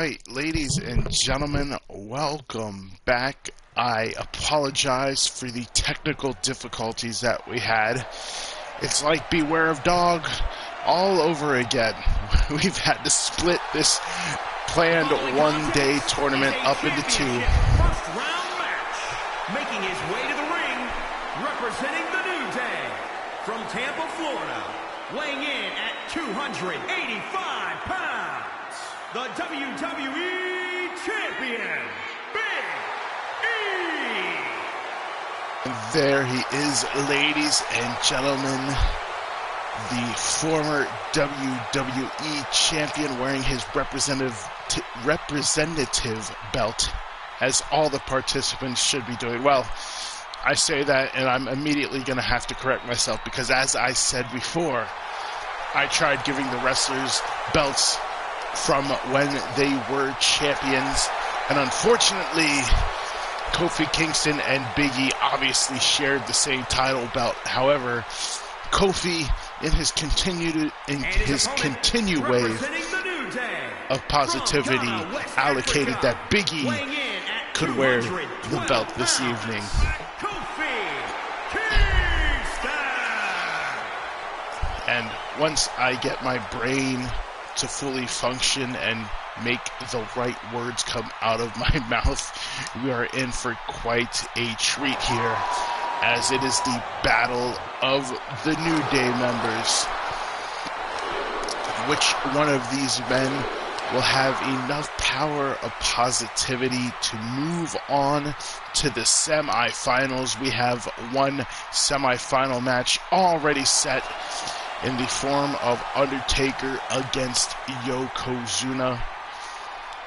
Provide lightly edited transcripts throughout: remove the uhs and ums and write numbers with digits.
Alright, ladies and gentlemen, welcome back. I apologize for the technical difficulties that we had. It's like Beware of Dog all over again. We've had to split this planned one-day tournament up into two. First round match. Making his way to the ring, representing the New Day from Tampa, Florida, weighing in at 285 pounds. The WWE Champion, Big E. And there he is, ladies and gentlemen, the former WWE Champion wearing his representative belt, as all the participants should be doing. Well, I say that and I'm immediately going to have to correct myself because, as I said before, I tried giving the wrestlers belts from when they were champions, and unfortunately Kofi Kingston and Big E obviously shared the same title belt. However, Kofi, in his continued wave of positivity, allocated that Big E could wear the belt this evening. And once I get my brain to fully function and make the right words come out of my mouth, we are in for quite a treat here, as it is the battle of the New Day members. Which one of these men will have enough power of positivity to move on to the semifinals? We have one semifinal match already set in the form of Undertaker against Yokozuna.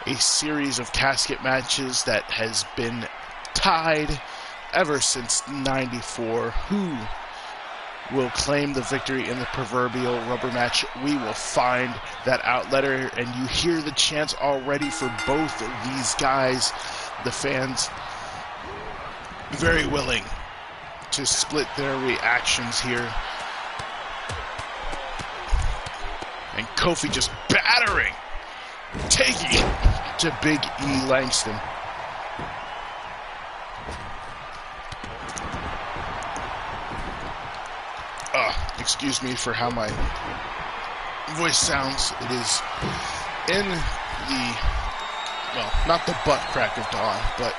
A series of casket matches that has been tied ever since '94. Who will claim the victory in the proverbial rubber match? We will find that out later, and you hear the chants already for both of these guys. The fans very willing to split their reactions here. And Kofi just battering, taking it to Big E Langston. Excuse me for how my voice sounds. It is in the, well, not the butt crack of dawn, but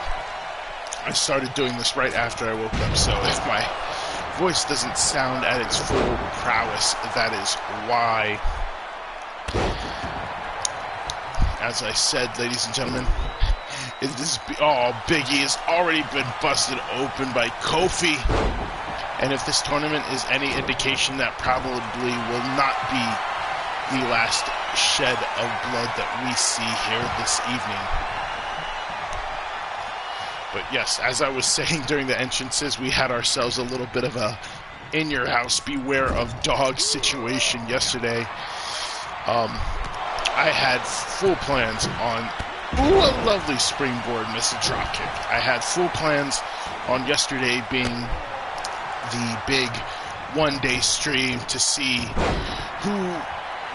I started doing this right after I woke up, so if my voice doesn't sound at its full prowess, that is why. As I said, ladies and gentlemen, Big E has already been busted open by Kofi. And if this tournament is any indication, that probably will not be the last shed of blood that we see here this evening. But yes, as I was saying during the entrances, we had ourselves a little bit of a in-your-house beware of dog situation yesterday. I had full plans on, a lovely springboard missile dropkick. I had full plans on yesterday being the big one-day stream to see who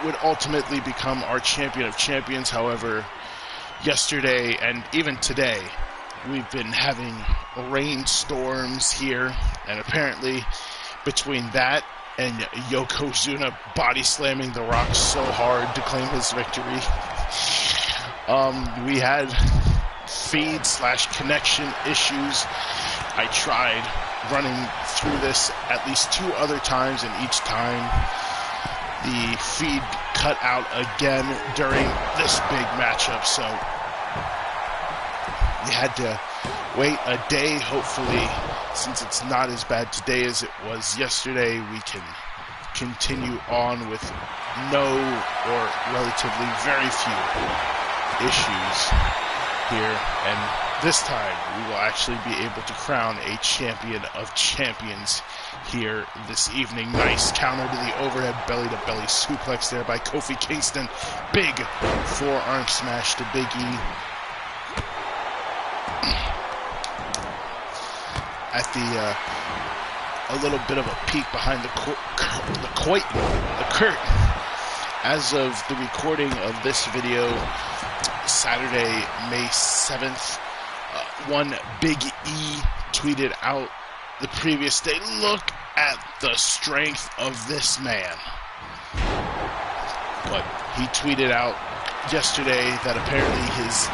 would ultimately become our champion of champions. However, yesterday and even today, we've been having rainstorms here, and apparently between that and Yokozuna body slamming the Rock so hard to claim his victory, we had feed/connection issues. I tried running through this at least 2 other times, and each time the feed cut out again during this big matchup, so we had to wait a day. Hopefully, since it's not as bad today as it was yesterday, we can continue on with no or relatively very few issues here, and this time we will actually be able to crown a champion of champions here this evening. Nice counter to the overhead belly-to-belly suplex there by Kofi Kingston. Big forearm smash to Big E. At the a little bit of a peek behind the curtain. As of the recording of this video, Saturday, May 7th. One Big E tweeted out the previous day, "Look at the strength of this man." But he tweeted out yesterday that apparently his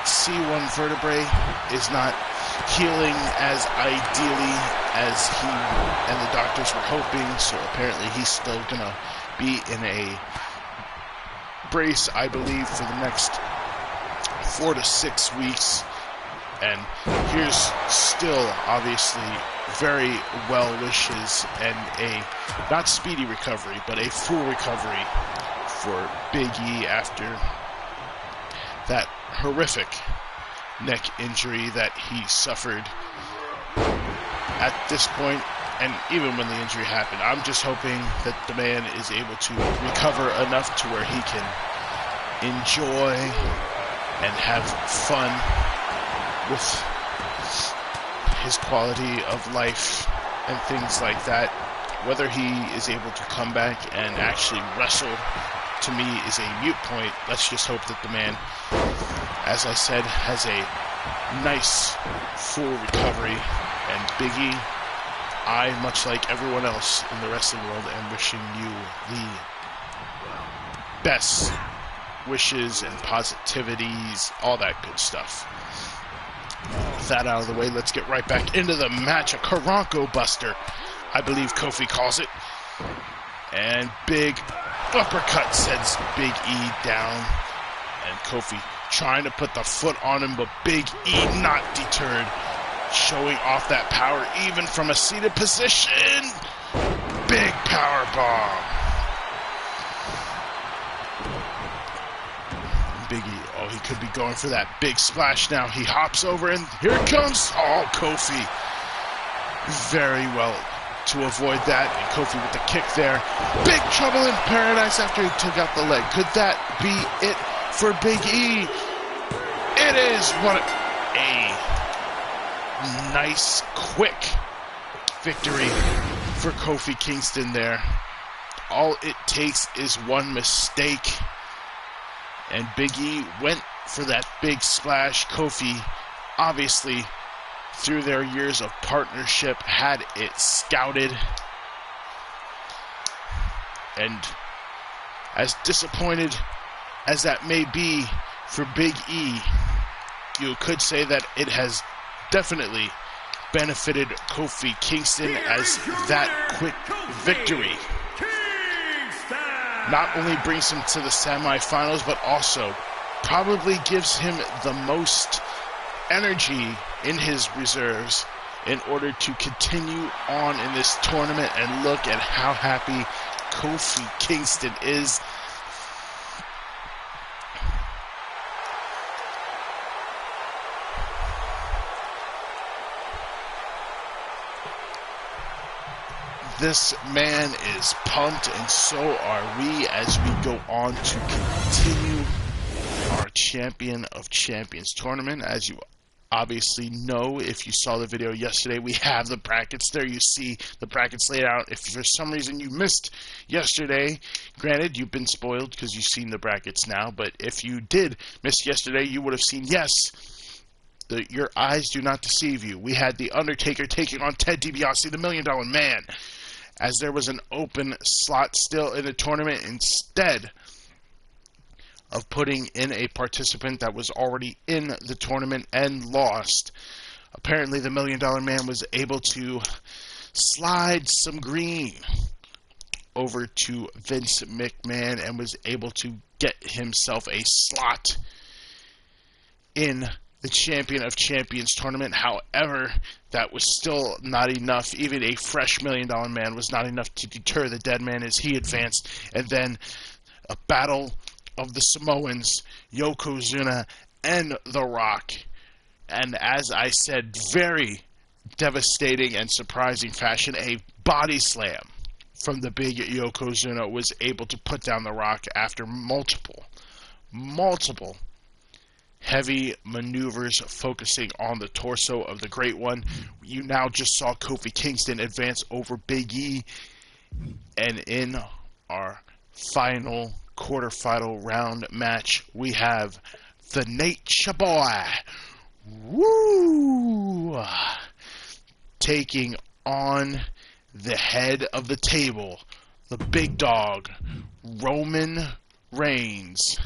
C1 vertebrae is not healing as ideally as he and the doctors were hoping, so apparently he's still gonna be in a brace, I believe, for the next 4 to 6 weeks. And here's still, obviously, very well wishes and a not speedy recovery, but a full recovery for Big E after that horrific neck injury that he suffered at this point. And even when the injury happened, I'm just hoping that the man is able to recover enough to where he can enjoy and have fun with his quality of life and things like that. Whether he is able to come back and actually wrestle, to me, is a moot point. Let's just hope that the man, as I said, has a nice full recovery. And Big E, I, much like everyone else in the wrestling world, am wishing you the best wishes and positivities, all that good stuff. With that out of the way, let's get right back into the match. A Karanko Buster, I believe Kofi calls it. And big uppercut sends Big E down. And Kofi trying to put the foot on him, but Big E not deterred. Showing off that power even from a seated position. Big power bomb. Big E, oh, he could be going for that big splash now. He hops over and here it comes. Oh, Kofi. Very well to avoid that. And Kofi with the kick there. Big trouble in paradise after he took out the leg. Could that be it for Big E? It is. What a nice, quick victory for Kofi Kingston there. All it takes is one mistake, and Big E went for that big splash. Kofi, obviously, through their years of partnership, had it scouted. And as disappointed as that may be for Big E, you could say that it has definitely benefited Kofi Kingston, as that quick victory not only brings him to the semifinals, but also probably gives him the most energy in his reserves in order to continue on in this tournament. And look at how happy Kofi Kingston is. This man is pumped, and so are we as we go on to continue our Champion of Champions tournament. As you obviously know, if you saw the video yesterday, we have the brackets there. You see the brackets laid out. If for some reason you missed yesterday, granted, you've been spoiled because you've seen the brackets now, but if you did miss yesterday, you would have seen, yes, your eyes do not deceive you. We had the Undertaker taking on Ted DiBiase, the $1 Million Man, as there was an open slot still in the tournament, instead of putting in a participant that was already in the tournament and lost. Apparently the $1 Million Man was able to slide some green over to Vince McMahon and was able to get himself a slot in the Champion of Champions tournament. However, that was still not enough. Even a fresh $1 Million Man was not enough to deter the dead man as he advanced. And then a battle of the Samoans, Yokozuna and The Rock. And as I said, very devastating and surprising fashion, a body slam from the big Yokozuna was able to put down The Rock after multiple heavy maneuvers focusing on the torso of the Great One. You now just saw Kofi Kingston advance over Big E. And in our final quarterfinal round match, we have the Nature Boy. Woo! Taking on the head of the table, the big dog, Roman Reigns.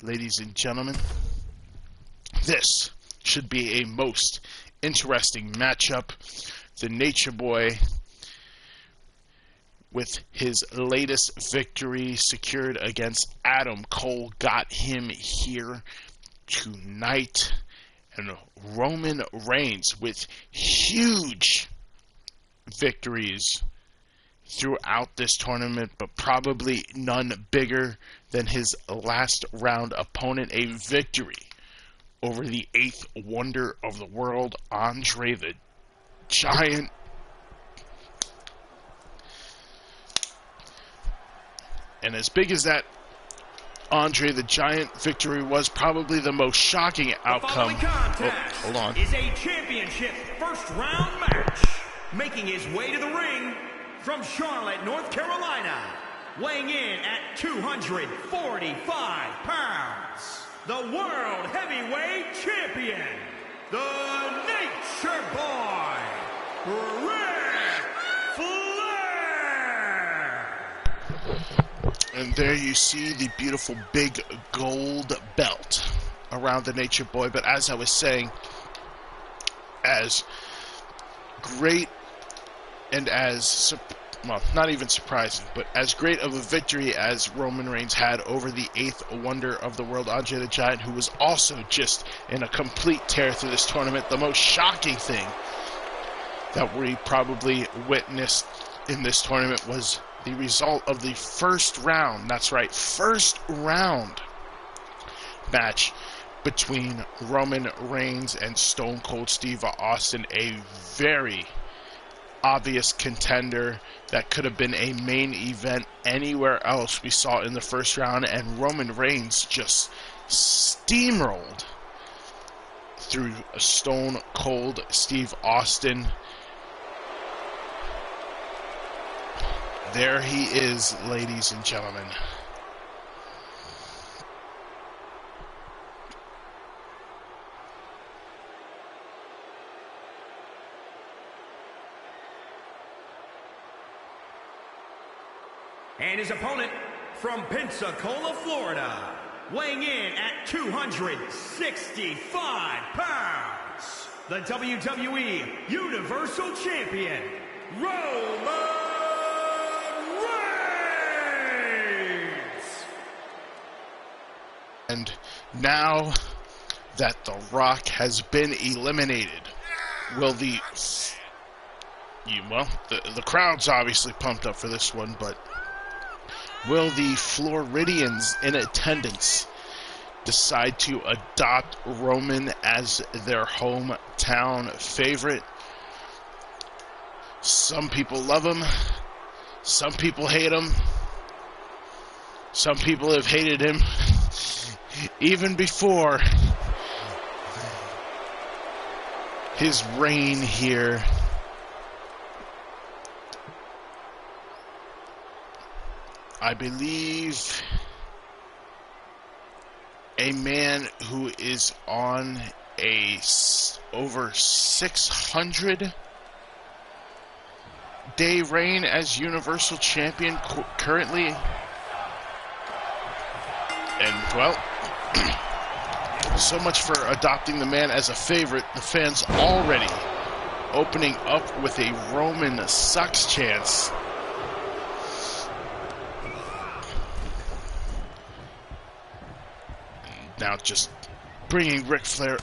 Ladies and gentlemen, this should be a most interesting matchup. The Nature Boy, with his latest victory secured against Adam Cole, got him here tonight. And Roman Reigns with huge victories throughout this tournament, but probably none bigger than his last round opponent, a victory over the 8th wonder of the world, Andre the Giant. And as big as that Andre the Giant victory was, probably the most shocking outcome. Hold on. Is a championship first round match. Making his way to the ring from Charlotte, North Carolina, weighing in at 245 pounds, the World Heavyweight Champion, the Nature Boy, Ric Flair. And there you see the beautiful big gold belt around the Nature Boy. But as I was saying, as great and as, well, not even surprising, but as great of a victory as Roman Reigns had over the 8th wonder of the world, Andre the Giant, who was also just in a complete tear through this tournament, the most shocking thing that we probably witnessed in this tournament was the result of the first round, that's right, first round match between Roman Reigns and Stone Cold Steve Austin, a very obvious contender that could have been a main event anywhere else. We saw in the first round, and Roman Reigns just steamrolled through Stone Cold Steve Austin. There he is, ladies and gentlemen. And his opponent from Pensacola, Florida, weighing in at 265 pounds, the WWE Universal Champion, Roman Reigns. And now that The Rock has been eliminated, will the crowd's obviously pumped up for this one, but will the Floridians in attendance decide to adopt Roman as their hometown favorite? Some people love him. Some people hate him. Some people have hated him even before his reign here. I believe a man who is on a over 600-day reign as Universal Champion currently. And, well, so much for adopting the man as a favorite. The fans already opening up with a Roman sucks chance. Now just bringing Ric Flair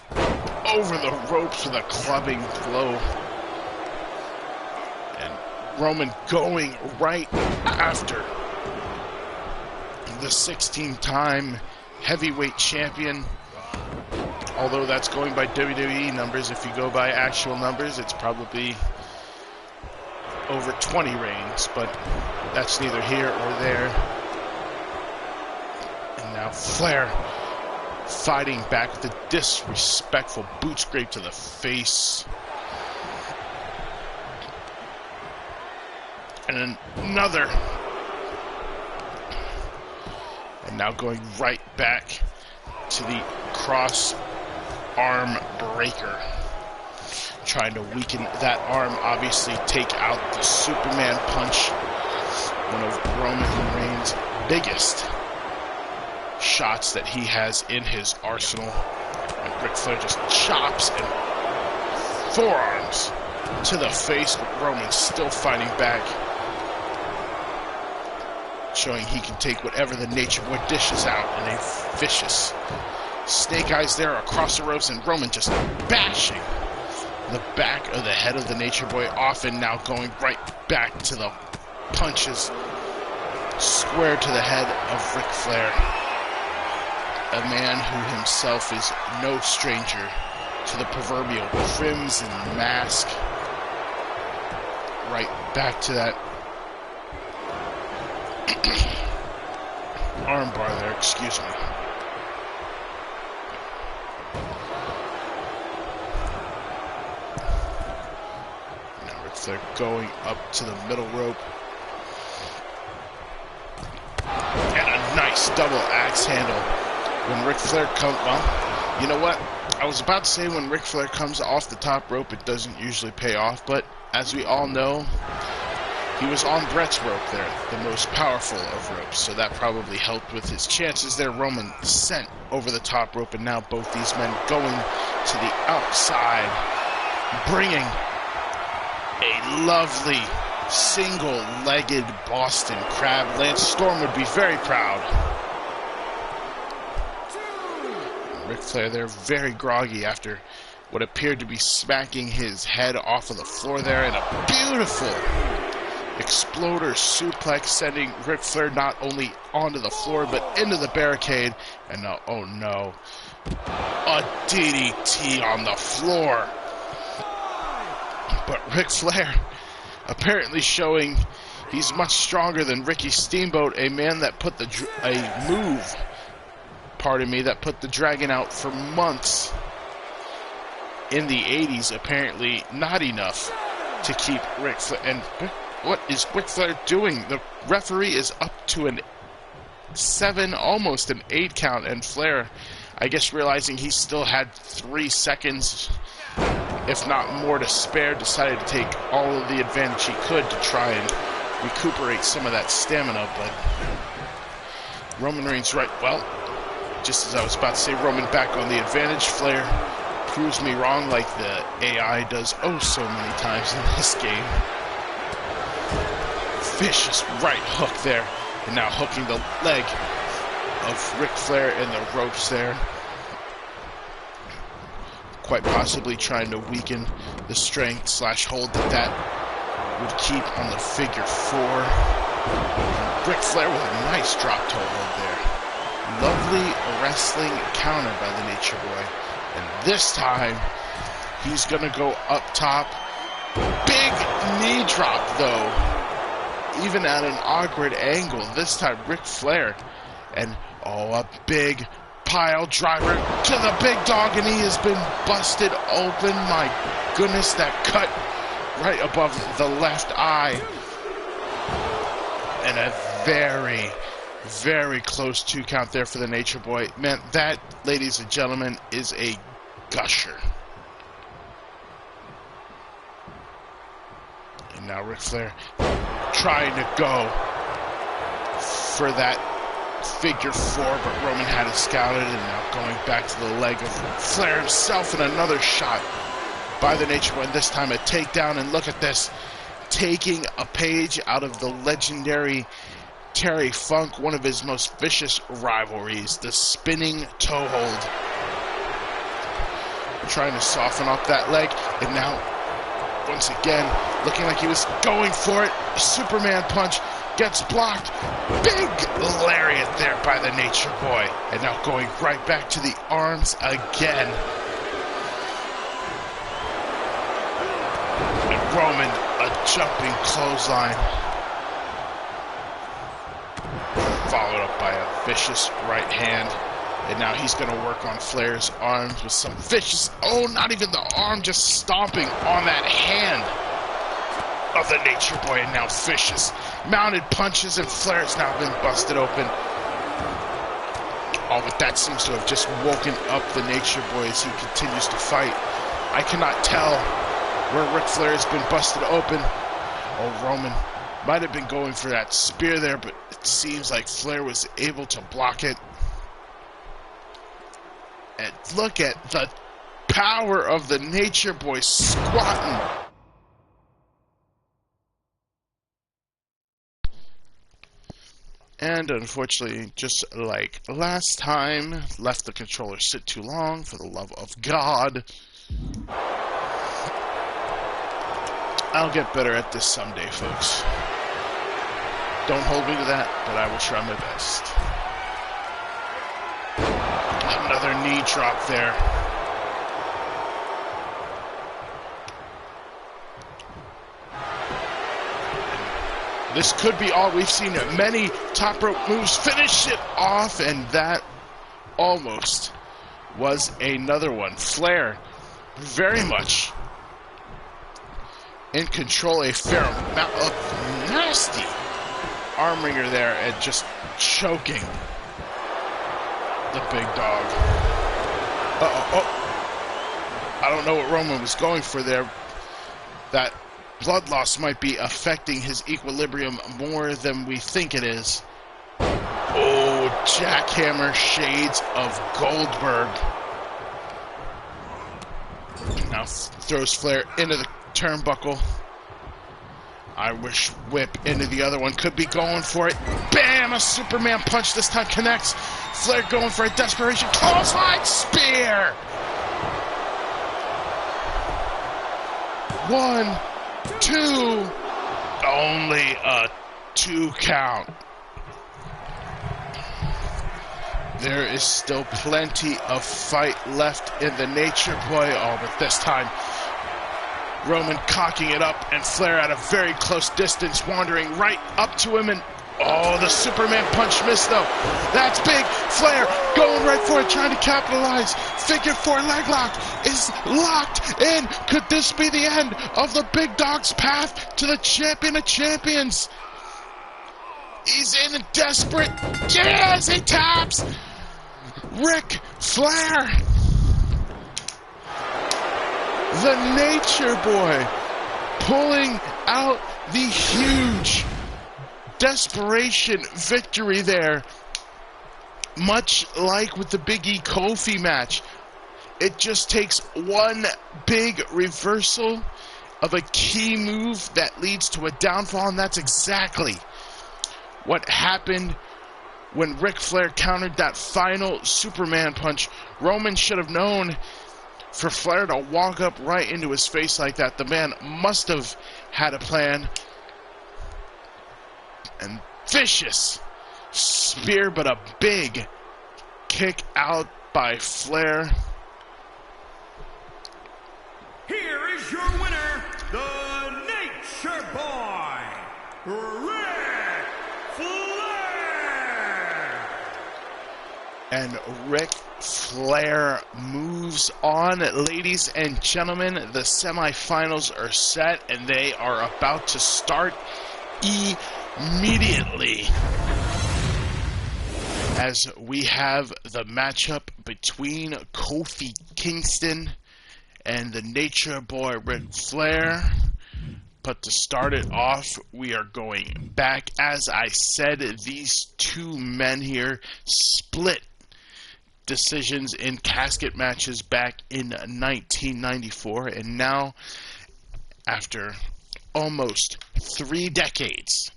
over the ropes with a clubbing blow. And Roman going right after the 16-time heavyweight champion. Although that's going by WWE numbers. If you go by actual numbers, it's probably over 20 reigns, but that's neither here or there. And now Flair fighting back with a disrespectful boot scrape to the face. And another. And now going right back to the cross arm breaker. Trying to weaken that arm, obviously take out the Superman punch, one of Roman Reigns' biggest shots that he has in his arsenal. And Ric Flair just chops and forearms to the face, but Roman's still fighting back, showing he can take whatever the Nature Boy dishes out in a vicious snake eyes there across the ropes, and Roman just bashing the back of the head of the Nature Boy off, and now going right back to the punches square to the head of Ric Flair, a man who himself is no stranger to the proverbial crimson mask. Right back to that armbar there, excuse me. Now Ric Flair going up to the middle rope. And a nice double axe handle. When Ric Flair comes, well, you know what? I was about to say when Ric Flair comes off the top rope, it doesn't usually pay off, but as we all know, he was on Bret's rope there, the most powerful of ropes, so that probably helped with his chances there. Roman sent over the top rope, and now both these men going to the outside, bringing a lovely single-legged Boston Crab. Lance Storm would be very proud. Ric Flair there, very groggy after what appeared to be smacking his head off of the floor there, and a beautiful exploder suplex sending Ric Flair not only onto the floor but into the barricade, and now, oh no, a DDT on the floor. But Ric Flair apparently showing he's much stronger than Ricky Steamboat, a man that put that put the Dragon out for months in the 80s. Apparently not enough to keep Ric Flair. And what is Ric Flair doing? The referee is up to an 7, almost an 8 count, and Flair, I guess realizing he still had 3 seconds, if not more, to spare, decided to take all of the advantage he could to try and recuperate some of that stamina. But Roman Reigns right, well, just as I was about to say, Roman back on the advantage. Flair proves me wrong like the AI does oh so many times in this game. Vicious right hook there, and now hooking the leg of Ric Flair in the ropes there. Quite possibly trying to weaken the strength / hold that would keep on the figure 4. And Ric Flair with a nice drop toe hold there. Lovely wrestling counter by the Nature Boy. And this time, he's going to go up top. Big knee drop, though. Even at an awkward angle. This time, Ric Flair. And, oh, a big pile driver to the big dog, and he has been busted open. My goodness, that cut right above the left eye. And a very, very close 2 count there for the Nature Boy. Man, that, ladies and gentlemen, is a gusher. And now Ric Flair trying to go for that figure 4, but Roman had it scouted, and now going back to the leg of Flair himself, and another shot by the Nature Boy, and this time a takedown. And look at this, taking a page out of the legendary Terry Funk, one of his most vicious rivalries, the spinning toe hold. Trying to soften up that leg, and now once again looking like he was going for it. Superman punch gets blocked. Big lariat there by the Nature Boy, and now going right back to the arms again. And Roman, a jumping clothesline, followed up by a vicious right hand. And now he's going to work on Flair's arms with some vicious, oh, not even the arm, just stomping on that hand of the Nature Boy. And now vicious mounted punches, and Flair's now been busted open. Oh, but that seems to have just woken up the Nature Boy as he continues to fight. I cannot tell where Ric Flair has been busted open. Oh, Roman might have been going for that spear there, but it seems like Flair was able to block it. And look at the power of the Nature Boy squatting. And unfortunately, just like last time, left the controller sit too long, for the love of God. I'll get better at this someday, folks. Don't hold me to that, but I will try my best. Another knee drop there. This could be all. We've seen many top rope moves finish it off, and that almost was another one. Flair very much in control, a fair amount of nasty arm wringer there, and just choking the big dog. I don't know what Roman was going for there. That blood loss might be affecting his equilibrium more than we think it is. Oh, jackhammer shades of Goldberg. Now throws Flair into the turnbuckle. Irish whip into the other one. Could be going for it. Bam! A Superman punch this time connects. Flair going for a desperation clothesline spear. 1, 2. Only a 2 count. There is still plenty of fight left in the Nature Boy. Oh, but this time Roman cocking it up, and Flair at a very close distance, wandering right up to him, and oh, the Superman punch missed though. That's big. Flair going right for it, trying to capitalize. Figure 4 leg lock is locked in. Could this be the end of the big dog's path to the champion of champions? He's in a desperate. Yes, he taps. Ric Flair. The Nature Boy pulling out the huge desperation victory there. Much like with the Big E Kofi match, it just takes one big reversal of a key move that leads to a downfall, and that's exactly what happened when Ric Flair countered that final Superman punch. Roman should have known. For Flair to walk up right into his face like that, the man must have had a plan. And vicious spear, but a big kick out by Flair. Here is your winner, the Nature Boy, Ric Flair. And Ric Flair moves on. Ladies and gentlemen, the semifinals are set, and they are about to start immediately, as we have the matchup between Kofi Kingston and the Nature Boy Ric Flair. But to start it off, we are going back. As I said, these two men here split decisions in casket matches back in 1994, and now, after almost 3 decades,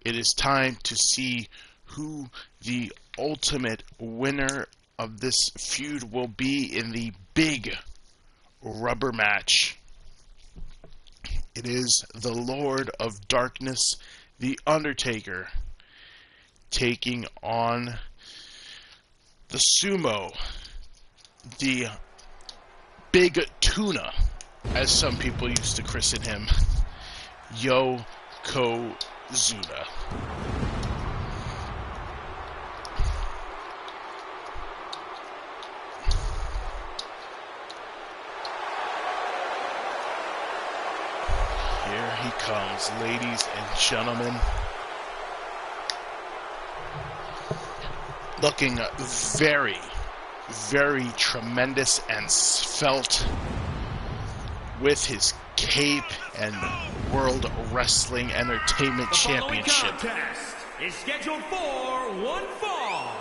it is time to see who the ultimate winner of this feud will be in the big rubber match. It is the Lord of Darkness, the Undertaker, taking on the Sumo, the Big Tuna, as some people used to christen him, Yokozuna. Here he comes, ladies and gentlemen. looking very, very tremendous and svelte with his cape and World Wrestling Entertainment Championship. The following contest is scheduled for one fall.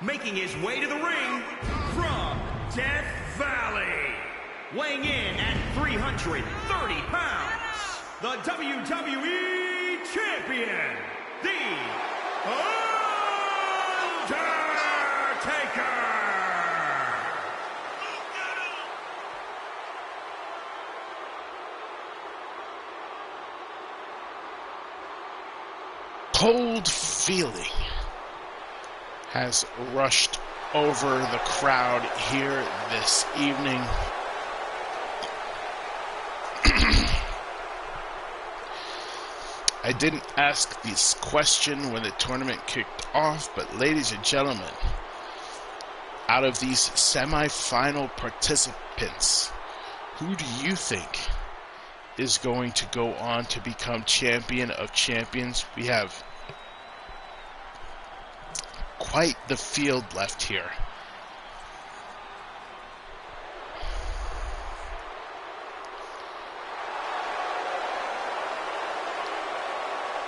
Making his way to the ring from Death Valley, weighing in at 330 pounds, the WWE Champion, the Undertaker. Cold feeling has rushed over the crowd here this evening. I didn't ask this question when the tournament kicked off, but ladies and gentlemen, out of these semi-final participants, who do you think is going to go on to become champion of champions? We have quite the field left here.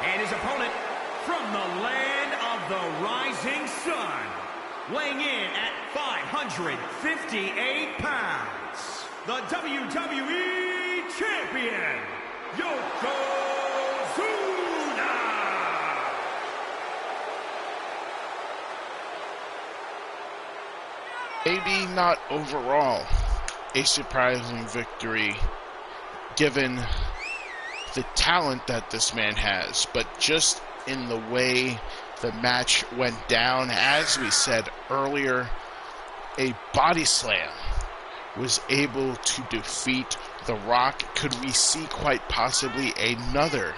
And his opponent from the land of the rising sun, weighing in at 558 pounds, the WWE Champion, Yokozuna. Maybe not overall a surprising victory given the talent that this man has, but just in the way the match went down, as we said earlier, a body slam was able to defeat The Rock. Could we see quite possibly another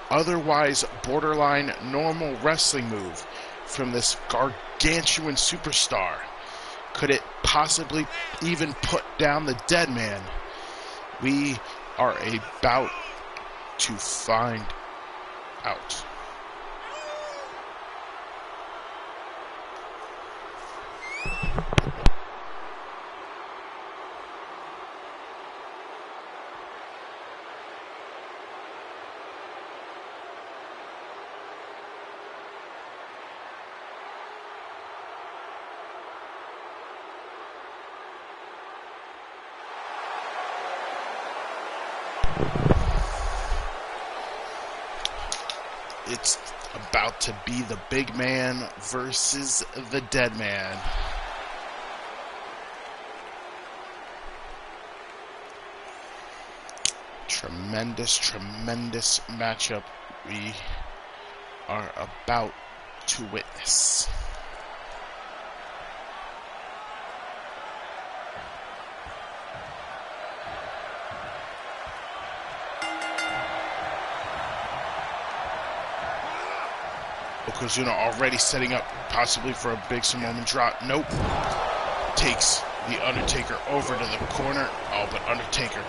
otherwise borderline normal wrestling move from this gargantuan superstar? Could it possibly even put down the dead man? We are about to find out. It's about to be the big man versus the dead man. Tremendous, tremendous matchup we are about to witness. Yokozuna already setting up possibly for a big Samoan drop. Nope. Takes the Undertaker over to the corner. Oh, but Undertaker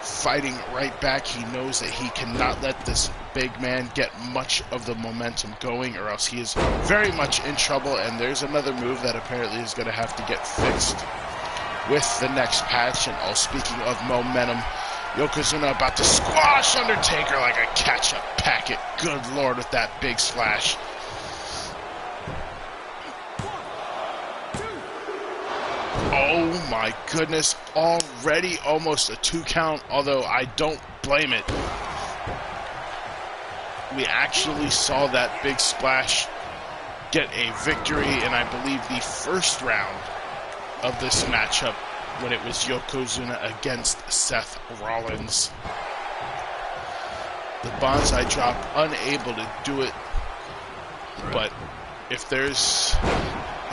fighting right back. He knows that he cannot let this big man get much of the momentum going, or else he is very much in trouble. And there's another move that apparently is going to have to get fixed with the next patch. And oh, speaking of momentum, Yokozuna about to squash Undertaker like a catch-up packet. Good Lord, with that big splash. Oh my goodness, already almost a 2 count, although I don't blame it. We actually saw that big splash get a victory in, I believe, the first round of this matchup when it was Yokozuna against Seth Rollins. The bonsai drop, unable to do it, but if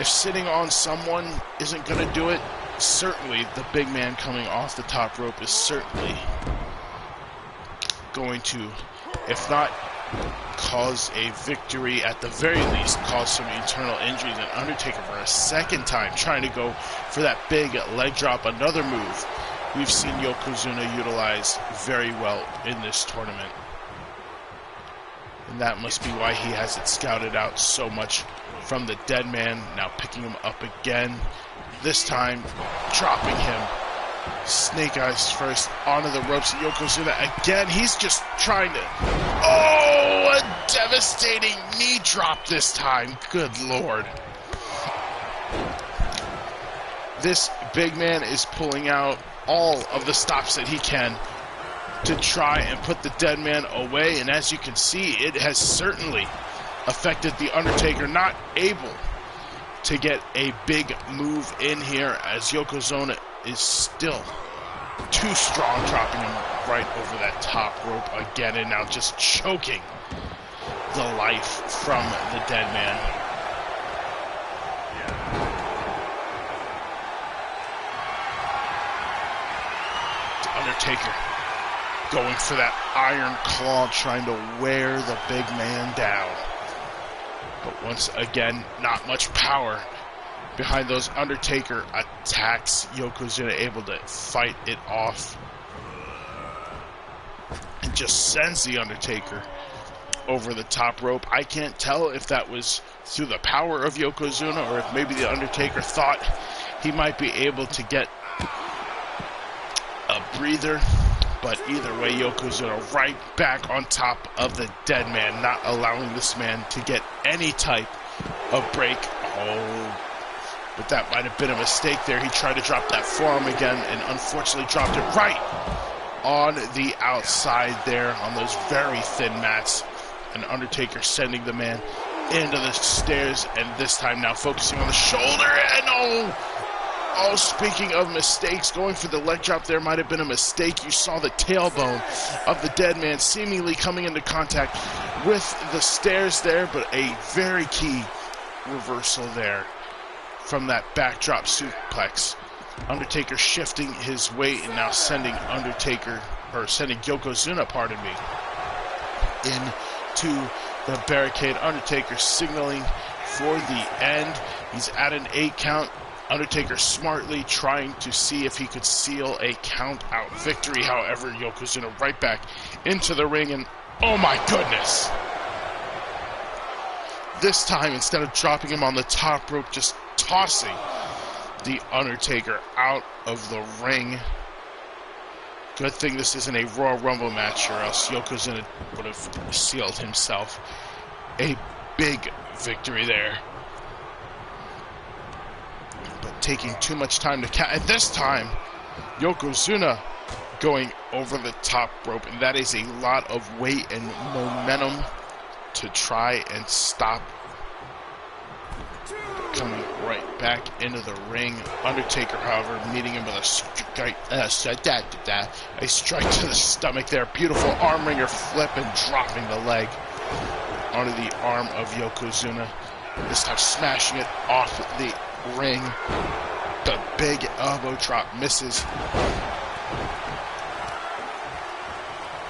sitting on someone isn't going to do it, certainly the big man coming off the top rope is certainly going to, if not cause a victory, at the very least cause some internal injuries. And Undertaker for a second time trying to go for that big leg drop, another move we've seen Yokozuna utilize very well in this tournament. And that must be why he has it scouted out so much from the dead man. Now picking him up again. This time dropping him. Snake Eyes first onto the ropes. Yokozuna again. He's just trying to... Oh, a devastating knee drop this time. Good Lord. This big man is pulling out all of the stops that he can to try and put the dead man away. And as you can see, it has certainly affected the Undertaker. Not able to get a big move in here as Yokozuna is still too strong, dropping him right over that top rope again, and now just choking the life from the dead man. The Undertaker going for that iron claw, trying to wear the big man down. But once again, not much power behind those. Undertaker attacks. Yokozuna able to fight it off and just sends the Undertaker over the top rope. I can't tell if that was through the power of Yokozuna or if maybe the Undertaker thought he might be able to get a breather. But either way, Yokozuna right back on top of the dead man, not allowing this man to get any type of break. Oh, but that might have been a mistake there. He tried to drop that forearm again and unfortunately dropped it right on the outside there on those very thin mats. And Undertaker sending the man into the stairs, and this time now focusing on the shoulder, and oh, speaking of mistakes, going for the leg drop there might have been a mistake. You saw the tailbone of the dead man seemingly coming into contact with the stairs there, but a very key reversal there from that backdrop suplex. Undertaker shifting his weight and now sending Yokozuna, pardon me, into the barricade. Undertaker signaling for the end. He's at an 8 count. Undertaker smartly trying to see if he could seal a count-out victory. However, Yokozuna right back into the ring, and oh my goodness! This time, instead of dropping him on the top rope, just tossing the Undertaker out of the ring. Good thing this isn't a Royal Rumble match, or else Yokozuna would have sealed himself a big victory there. But taking too much time to count. And this time, Yokozuna going over the top rope. And that is a lot of weight and momentum to try and stop. Coming right back into the ring. Undertaker, however, meeting him with a strike to the stomach there. Beautiful arm wringer flip and dropping the leg onto the arm of Yokozuna. This time smashing it off the ring. The big elbow drop misses.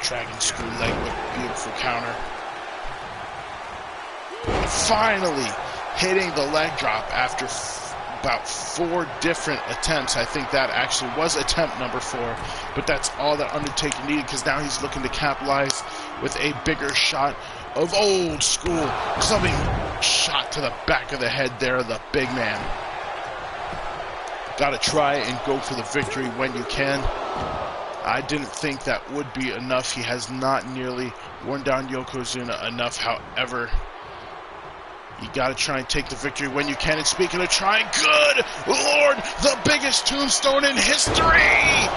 Dragon screw leg with a beautiful counter. Finally hitting the leg drop after about 4 different attempts. I think that actually was attempt number 4, but that's all that Undertaker needed, because now he's looking to capitalize with a bigger shot of old school clubbing shot to the back of the head there, the big man. Got to try and go for the victory when you can. I didn't think that would be enough. He has not nearly worn down Yokozuna enough. However, you got to try and take the victory when you can. And speaking of trying, good Lord, the biggest tombstone in history!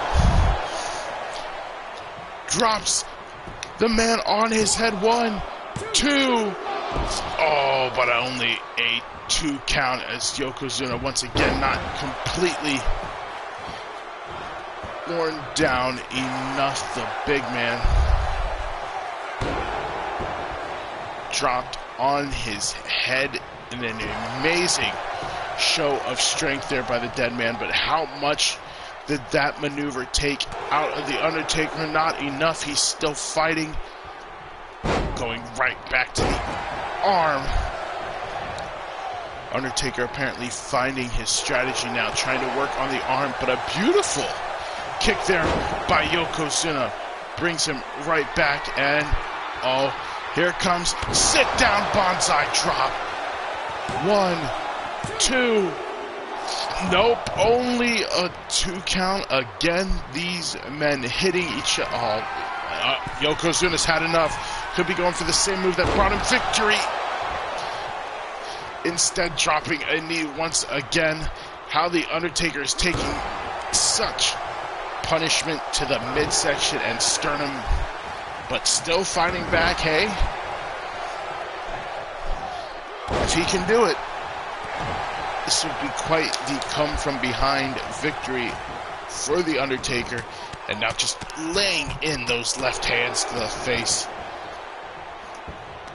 Drops the man on his head. 1, 2. Oh, but only a 2 count as Yokozuna once again not completely worn down enough. The big man dropped on his head in an amazing show of strength there by the dead man. But how much did that maneuver take out of the Undertaker? Not enough. He's still fighting. Going right back to the arm. Undertaker apparently finding his strategy now, trying to work on the arm, but a beautiful kick there by Yokozuna brings him right back, and oh, Here comes sit-down bonsai drop. 1, 2. Nope, only a 2 count. Again, these men hitting each other. Oh, Yokozuna's had enough. Could be going for the same move that brought him victory. Instead, dropping a knee once again. How the Undertaker is taking such punishment to the midsection and sternum, but still fighting back. Hey, if he can do it, this would be quite the come from behind victory for the Undertaker. And now just laying in those left hands to the face.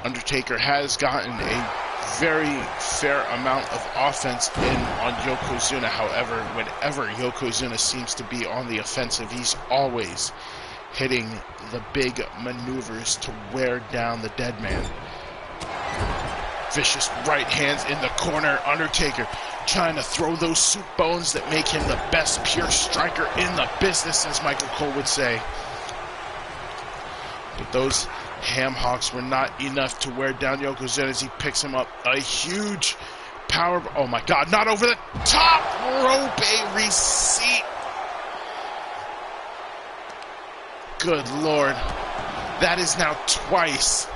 Undertaker has gotten a very fair amount of offense in on Yokozuna. However, whenever Yokozuna seems to be on the offensive, he's always hitting the big maneuvers to wear down the dead man. Vicious right hands in the corner. Undertaker trying to throw those soup bones that make him the best pure striker in the business, as Michael Cole would say. But those ham hocks were not enough to wear down Yokozuna as he picks him up. A huge power. Oh my God, not over the top rope. A receipt. Good Lord. That is now twice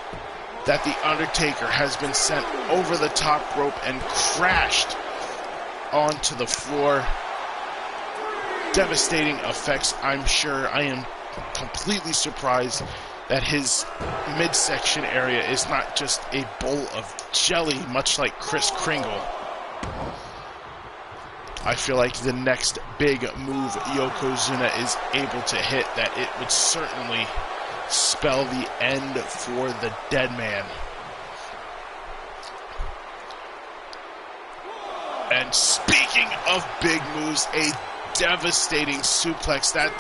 that the Undertaker has been sent over the top rope and crashed onto the floor. Devastating effects, I'm sure. I am completely surprised that his midsection area is not just a bowl of jelly, much like Kris Kringle. I feel like the next big move Yokozuna is able to hit, that it would certainly spell the end for the dead man. And speaking of big moves, a devastating suplex that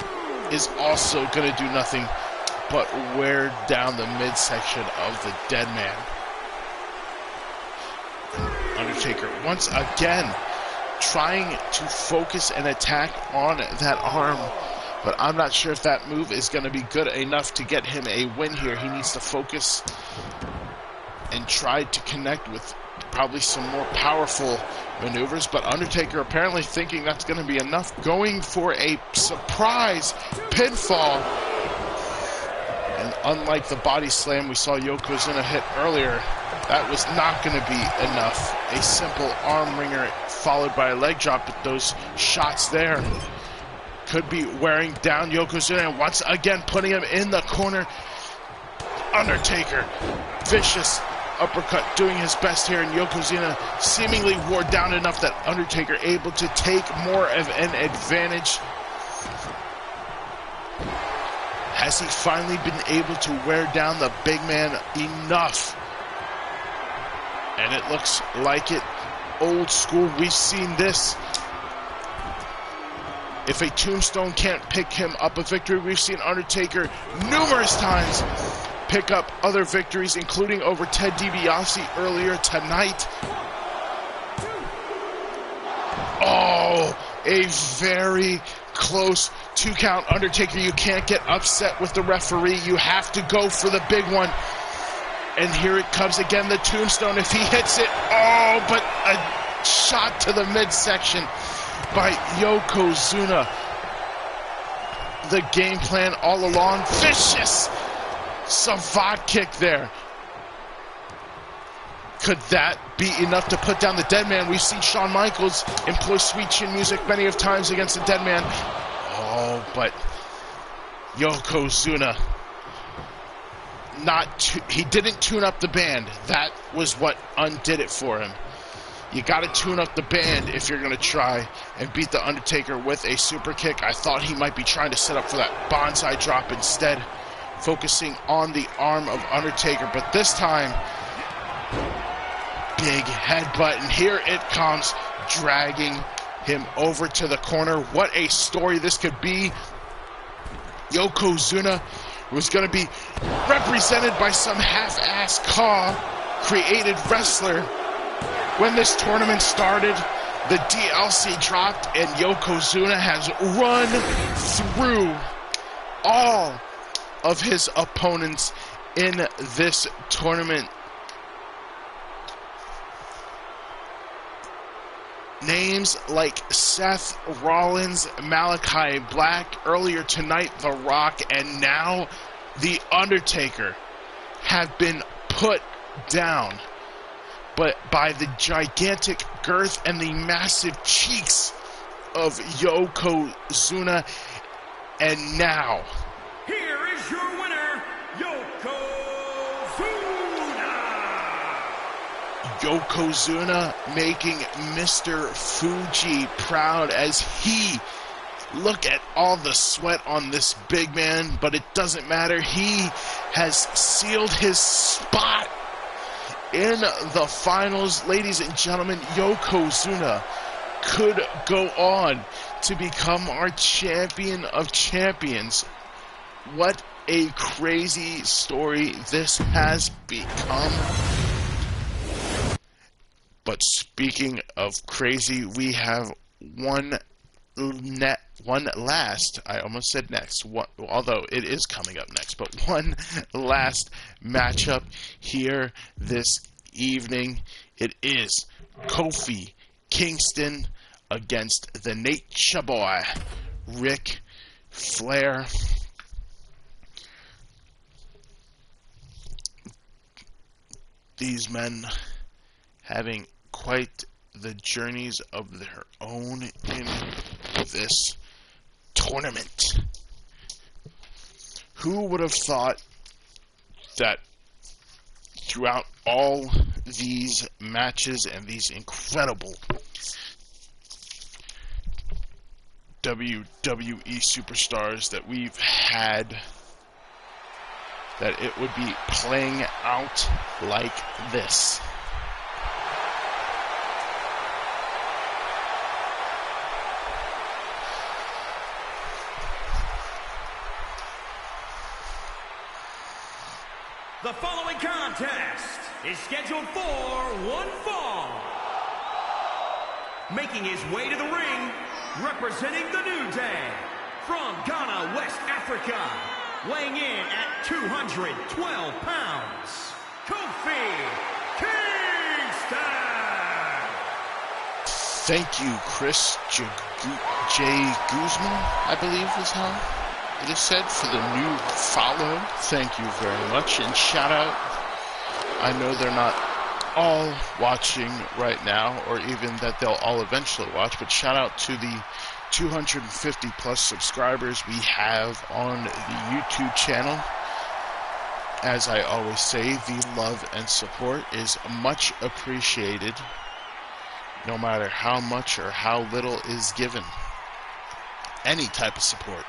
is also going to do nothing but wear down the midsection of the dead man. Undertaker once again trying to focus an attack on that arm, but I'm not sure if that move is going to be good enough to get him a win here. He needs to focus and try to connect with probably some more powerful maneuvers, but Undertaker apparently thinking that's going to be enough, going for a surprise pinfall. And unlike the body slam we saw Yokozuna hit earlier, that was not going to be enough. A simple arm wringer followed by a leg drop, but those shots there could be wearing down Yokozuna, and once again putting him in the corner. Undertaker, vicious uppercut, doing his best here, and Yokozuna seemingly wore down enough that Undertaker able to take more of an advantage. Has he finally been able to wear down the big man enough? And it looks like it. Old school, we've seen this. If a tombstone can't pick him up a victory, we've seen Undertaker numerous times pick up other victories, including over Ted DiBiase earlier tonight. Oh, a very close 2 count. Undertaker, you can't get upset with the referee. You have to go for the big one. And here it comes again, the tombstone. If he hits it, oh, but a shot to the midsection by Yokozuna. The game plan all along. Vicious savate kick there. Could that be enough to put down the dead man? We've seen Shawn Michaels employ sweet chin music many of times against the dead man. Oh, but Yokozuna, he didn't tune up the band. That was what undid it for him. You got to tune up the band if you're going to try and beat the Undertaker with a super kick. I thought he might be trying to set up for that bonsai drop, instead focusing on the arm of Undertaker. But this time, big headbutt, and here it comes, dragging him over to the corner. What a story this could be. Yokozuna was going to be represented by some half-ass created wrestler. When this tournament started, the DLC dropped, and Yokozuna has run through all of his opponents in this tournament. Names like Seth Rollins, Malachi Black, earlier tonight The Rock, and now The Undertaker have been put down, but by the gigantic girth and the massive cheeks of Yokozuna. And now, here is your winner, Yokozuna making Mr. Fuji proud as he, look at all the sweat on this big man, but it doesn't matter. He has sealed his spot in the finals. Ladies and gentlemen, Yokozuna could go on to become our champion of champions. What a crazy story this has become. But speaking of crazy, we have one last, I almost said next, although it is coming up next, but one last matchup here this evening. It is Kofi Kingston against the Nature Boy, Ric Flair. These men having quite the journeys of their own in this tournament. Who would have thought that throughout all these matches and these incredible WWE superstars that we've had, that it would be playing out like this? The following contest is scheduled for one fall. Making his way to the ring, representing the New Day, from Ghana, West Africa, weighing in at 212 pounds, Kofi Kingston. Thank you, Chris J. Guzman, I believe is how it is said, for the new follow. Thank you very much, and shout out. I know they're not all watching right now, or even that they'll all eventually watch, but shout out to the 250 plus subscribers we have on the YouTube channel. As I always say, the love and support is much appreciated, no matter how much or how little is given. Any type of support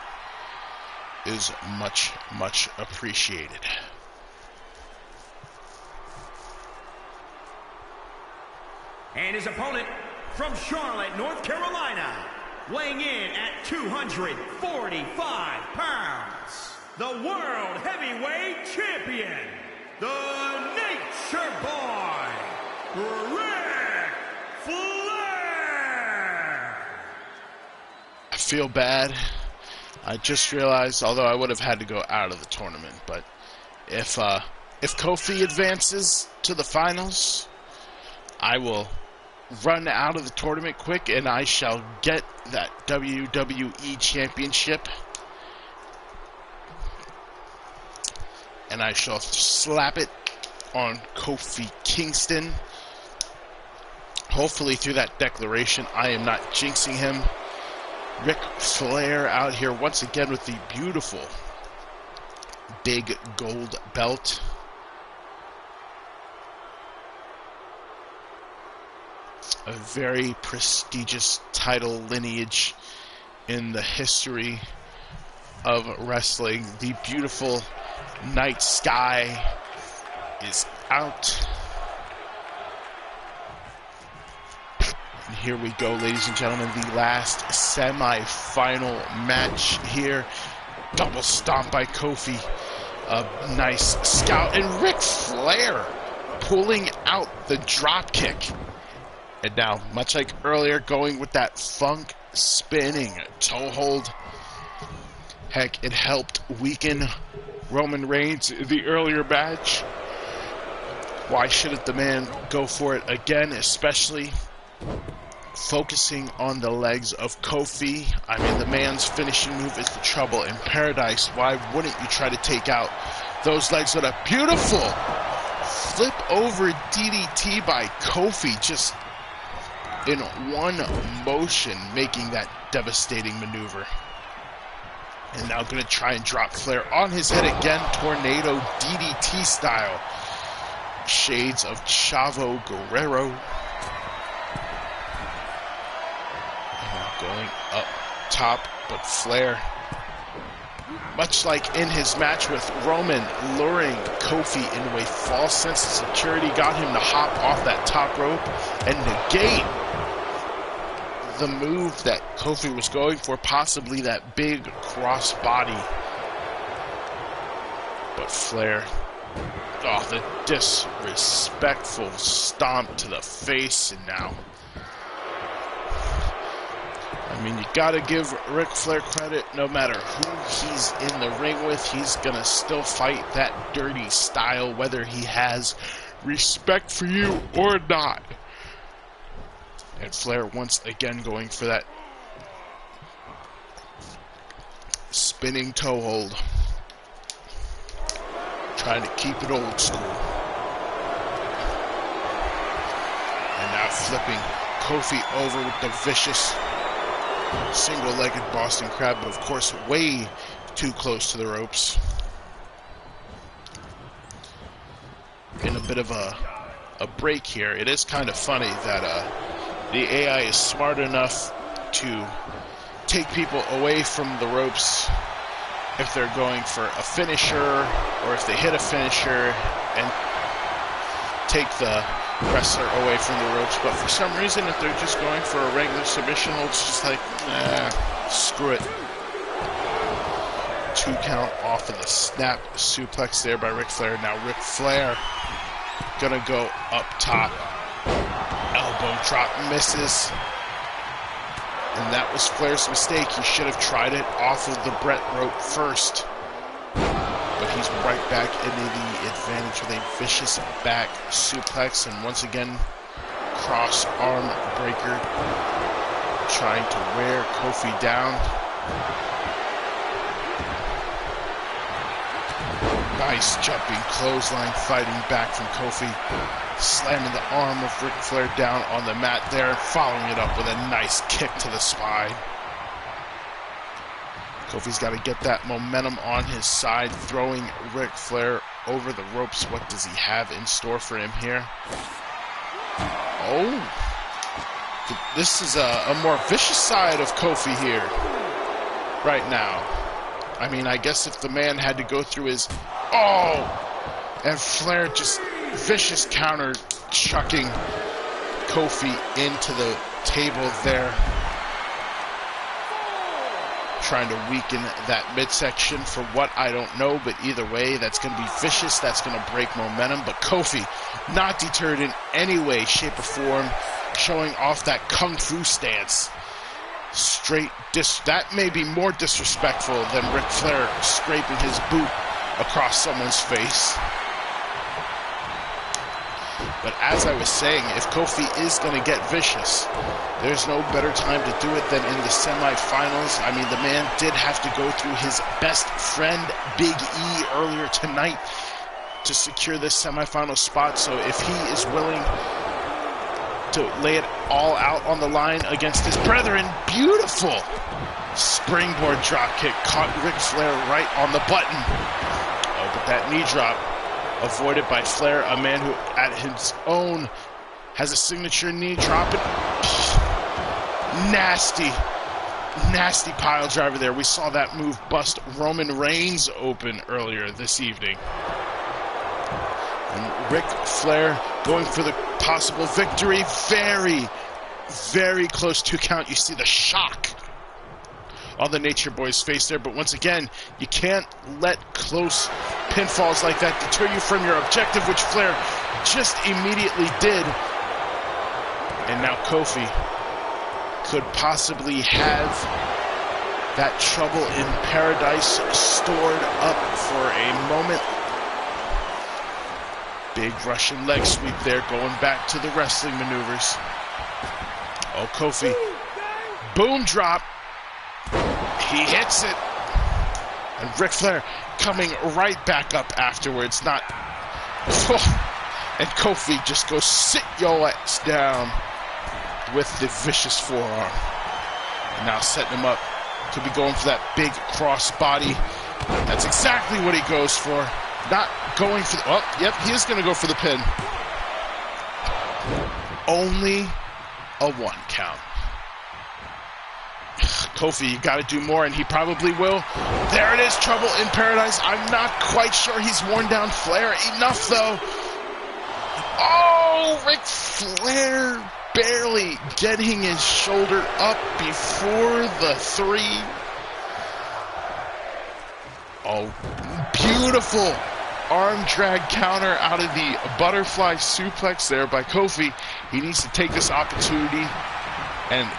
is much, much appreciated. And his opponent from Charlotte, North Carolina, weighing in at 245 pounds, the World Heavyweight Champion, the Nature Boy, Ric Flair. I feel bad. I just realized, although I would have had to go out of the tournament, but if Kofi advances to the finals, I will run out of the tournament quick, and I shall get that WWE Championship, and I shall slap it on Kofi Kingston. Hopefully through that declaration, I am not jinxing him. Ric Flair out here once again with the beautiful big gold belt. A very prestigious title lineage in the history of wrestling. The beautiful night sky is out. And here we go, ladies and gentlemen, the last semi-final match here. Double stomp by Kofi. A nice scout. And Ric Flair pulling out the drop kick. And now, much like earlier, going with that funk spinning toe hold. Heck, it helped weaken Roman Reigns in the earlier match. Why shouldn't the man go for it again, especially focusing on the legs of Kofi? I mean, the man's finishing move is the trouble in paradise. Why wouldn't you try to take out those legs with a beautiful flip over DDT by Kofi, just in one motion, making that devastating maneuver. And now going to try and drop Flair on his head again, tornado DDT style. Shades of Chavo Guerrero. And now going up top, but Flair, much like in his match with Roman, luring Kofi into a false sense of security, got him to hop off that top rope and negate the move that Kofi was going for, possibly that big cross body. But Flair, oh, the disrespectful stomp to the face, and now, I mean, you gotta give Ric Flair credit. No matter who he's in the ring with, he's gonna still fight that dirty style, whether he has respect for you or not. And Flair once again going for that spinning toe hold, trying to keep it old school. And now flipping Kofi over with the vicious single-legged Boston Crab, but of course way too close to the ropes. In a bit of a break here, it is kind of funny that the AI is smart enough to take people away from the ropes if they're going for a finisher, or if they hit a finisher, and take the wrestler away from the ropes. But for some reason, if they're just going for a regular submission hold, it's just like, screw it. 2 count off of the snap suplex there by Ric Flair. Now Ric Flair gonna go up top. Elbow drop misses. And that was Flair's mistake. He should have tried it off of the Brett rope first. But he's right back into the advantage with a vicious back suplex. And once again, cross arm breaker, trying to wear Kofi down. Nice jumping clothesline, fighting back from Kofi. Slamming the arm of Ric Flair down on the mat there, following it up with a nice kick to the spine. Kofi's got to get that momentum on his side, throwing Ric Flair over the ropes. What does he have in store for him here? Oh, this is a more vicious side of Kofi here right now. I mean, I guess if the man had to go through his... Oh! And Flair just vicious counter, chucking Kofi into the table there. Trying to weaken that midsection for what, I don't know, but either way, that's going to be vicious. That's going to break momentum. But Kofi, not deterred in any way, shape, or form, showing off that kung fu stance. Straight that may be more disrespectful than Ric Flair scraping his boot across someone's face. But as I was saying, if Kofi is going to get vicious, there's no better time to do it than in the semifinals. I mean, the man did have to go through his best friend, Big E, earlier tonight to secure this semifinal spot. So if he is willing to lay it all out on the line against his brethren, beautiful springboard drop kick caught Ric Flair right on the button. Oh, but that knee drop avoided by Flair, a man who at his own has a signature knee drop. Nasty pile driver there. We saw that move bust Roman Reigns open earlier this evening. And Ric Flair going for the possible victory. Very, very close to count. You see the shock on the Nature Boy's face there. But once again, you can't let close pinfalls like that deter you from your objective, which Flair just immediately did. And now Kofi could possibly have That trouble in paradise stored up for a moment. Big Russian leg sweep there, going back to the wrestling maneuvers. Oh, Kofi. Boom drop. He hits it. And Ric Flair coming right back up afterwards. And Kofi just goes, sit your ass down with the vicious forearm. And now setting him up. Could be going for that big cross body. That's exactly what he goes for. Not going for the... Oh, yep, he is going to go for the pin. Only a 1 count. Kofi, you got to do more, and he probably will. There it is, trouble in paradise. I'm not quite sure he's worn down Flair enough, though. Oh, Ric Flair barely getting his shoulder up before the 3. Oh, beautiful arm drag counter out of the butterfly suplex there by Kofi. He needs to take this opportunity and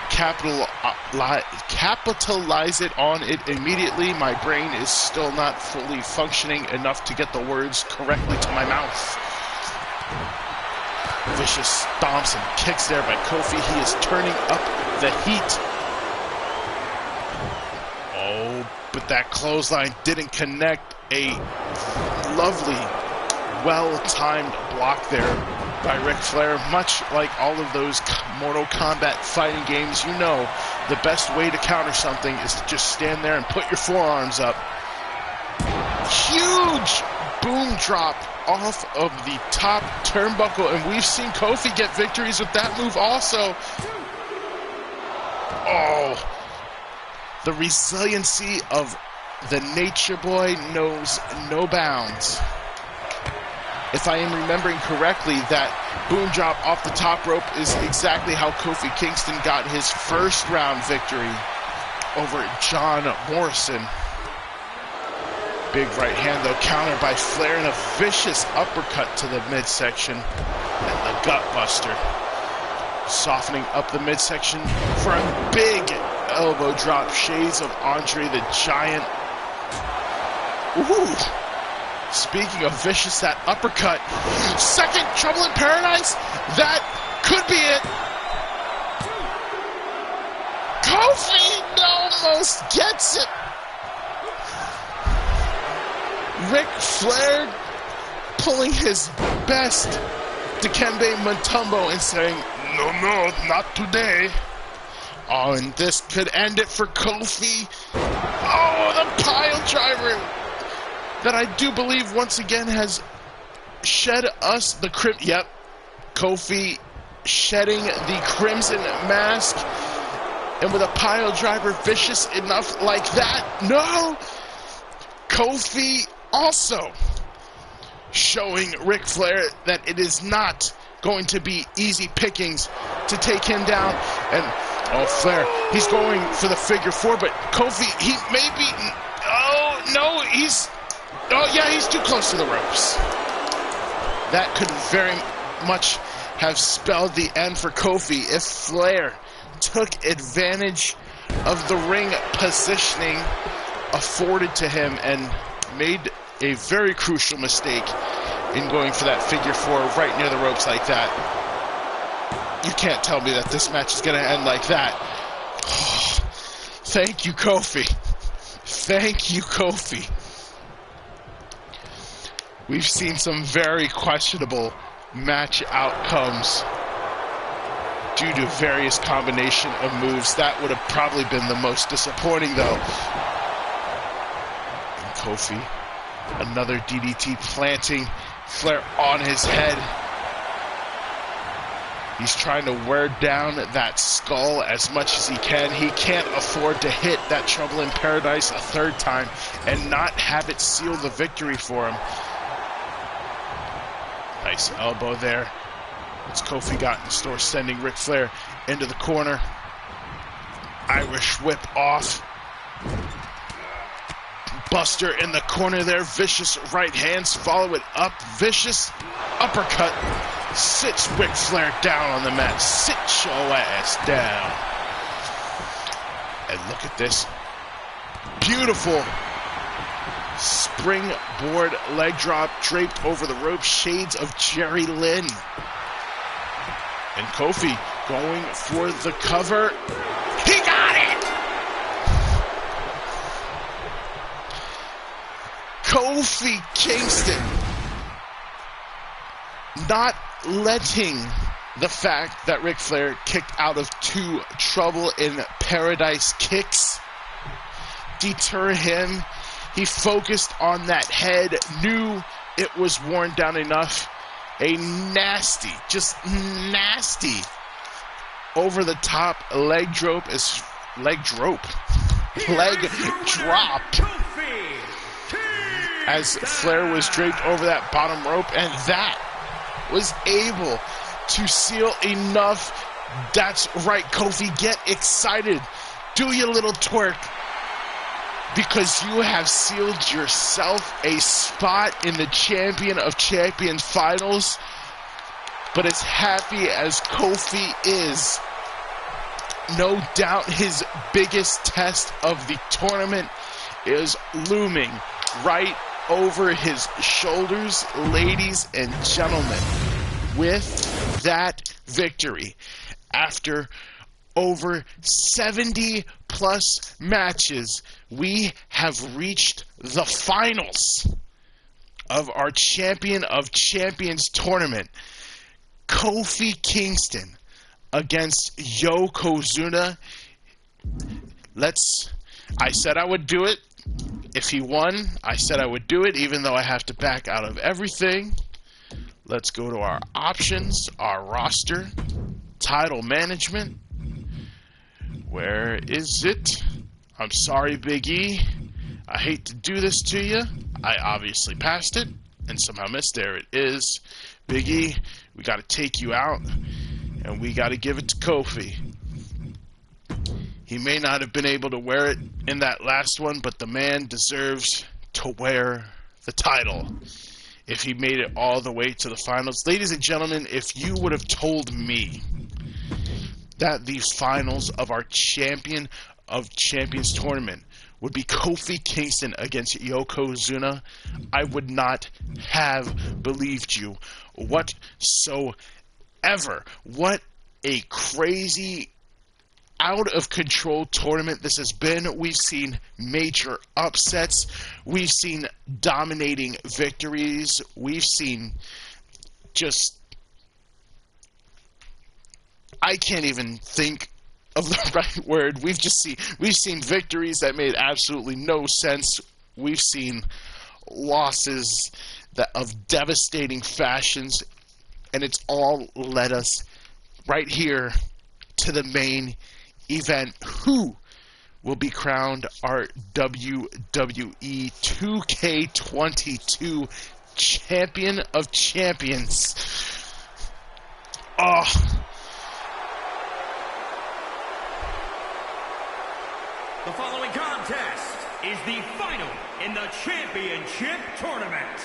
capitalize it on it immediately. My brain is still not fully functioning enough to get the words correctly to my mouth. Vicious stomps and kicks there by Kofi. He is turning up the heat. Oh, but that clothesline didn't connect. A lovely, well-timed block there by Ric Flair. Much like all of those Mortal Kombat fighting games, you know the best way to counter something is to just stand there and put your forearms up. Huge boom drop off of the top turnbuckle, and we've seen Kofi get victories with that move also. Oh, the resiliency of the Nature Boy knows no bounds. If I am remembering correctly, that boom drop off the top rope is exactly how Kofi Kingston got his first round victory over John Morrison. Big right hand, though, countered by Flair, and a vicious uppercut to the midsection. And the gut buster. Softening up the midsection for a big elbow drop. Shades of Andre the Giant. Ooh. Speaking of vicious, that uppercut. Second trouble in paradise. That could be it. Kofi almost gets it. Ric Flair pulling his best Dikembe Mutombo and saying, no, not today. Oh, and this could end it for Kofi. Oh, the pile driver that I do believe once again has shed us the Yep, Kofi shedding the crimson mask. And with a pile driver vicious enough like that, no! Kofi also showing Ric Flair that it is not going to be easy pickings to take him down. And, oh, Flair, he's going for the figure 4, but Kofi, he may be... Oh, no, he's... Oh, yeah, he's too close to the ropes. That could very much have spelled the end for Kofi if Flair took advantage of the ring positioning afforded to him and made a very crucial mistake in going for that figure 4 right near the ropes like that. You can't tell me that this match is going to end like that. Oh, thank you, Kofi. Thank you, Kofi. We've seen some very questionable match outcomes due to various combination of moves. That would have probably been the most disappointing, though. And Kofi, another DDT planting Flair on his head. He's trying to wear down that skull as much as he can. He can't afford to hit that Trouble in Paradise a third time and not have it seal the victory for him. Nice elbow there. What's Kofi got in store? Sending Ric Flair into the corner. Irish whip off. Buster in the corner there. Vicious right hands. Follow it up. Vicious uppercut. Sits Ric Flair down on the mat. Sit your ass down. And look at this. Beautiful springboard leg drop draped over the rope, shades of Jerry Lynn. And Kofi going for the cover. He got it! Kofi Kingston not letting the fact that Ric Flair kicked out of 2 Trouble in Paradise kicks deter him. He focused on that head, knew it was worn down enough. A nasty, just nasty, over the top leg drop as Flair was draped over that bottom rope, and that was able to seal enough. That's right, Kofi, get excited. Do your little twerk, because you have sealed yourself a spot in the Champion of Champions finals. But as happy as Kofi is, no doubt his biggest test of the tournament is looming right over his shoulders, ladies and gentlemen. With that victory, after over 70 plus matches, we have reached the finals of our Champion of Champions tournament. Kofi Kingston against Yokozuna. I said I would do it. If he won, I said I would do it, even though I have to back out of everything. Let's go to our options, our roster, title management. Where is it? I'm sorry, Big E. I hate to do this to you. I obviously passed it and somehow missed. There it is. Big E, we got to take you out, and we got to give it to Kofi. He may not have been able to wear it in that last one, but the man deserves to wear the title if he made it all the way to the finals. Ladies and gentlemen, if you would have told me that the finals of our Champion of Champions tournament would be Kofi Kingston against Yokozuna, I would not have believed you whatsoever. What a crazy, out of control tournament this has been. We've seen major upsets. We've seen dominating victories. We've seen just, I can't even think of the right word. We've seen victories that made absolutely no sense. We've seen losses of devastating fashions, and it's all led us right here to the main event. Who will be crowned our WWE 2K22 Champion of Champions? The following contest is the final in the championship tournament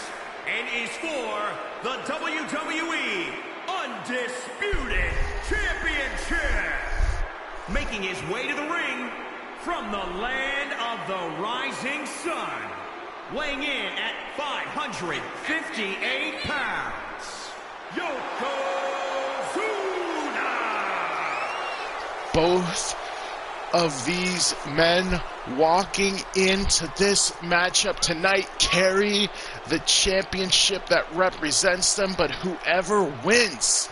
and is for the WWE Undisputed Championship. Making his way to the ring from the land of the rising sun, weighing in at 558 pounds, Yokozuna. Both of these men walking into this matchup tonight carry the championship that represents them, but whoever wins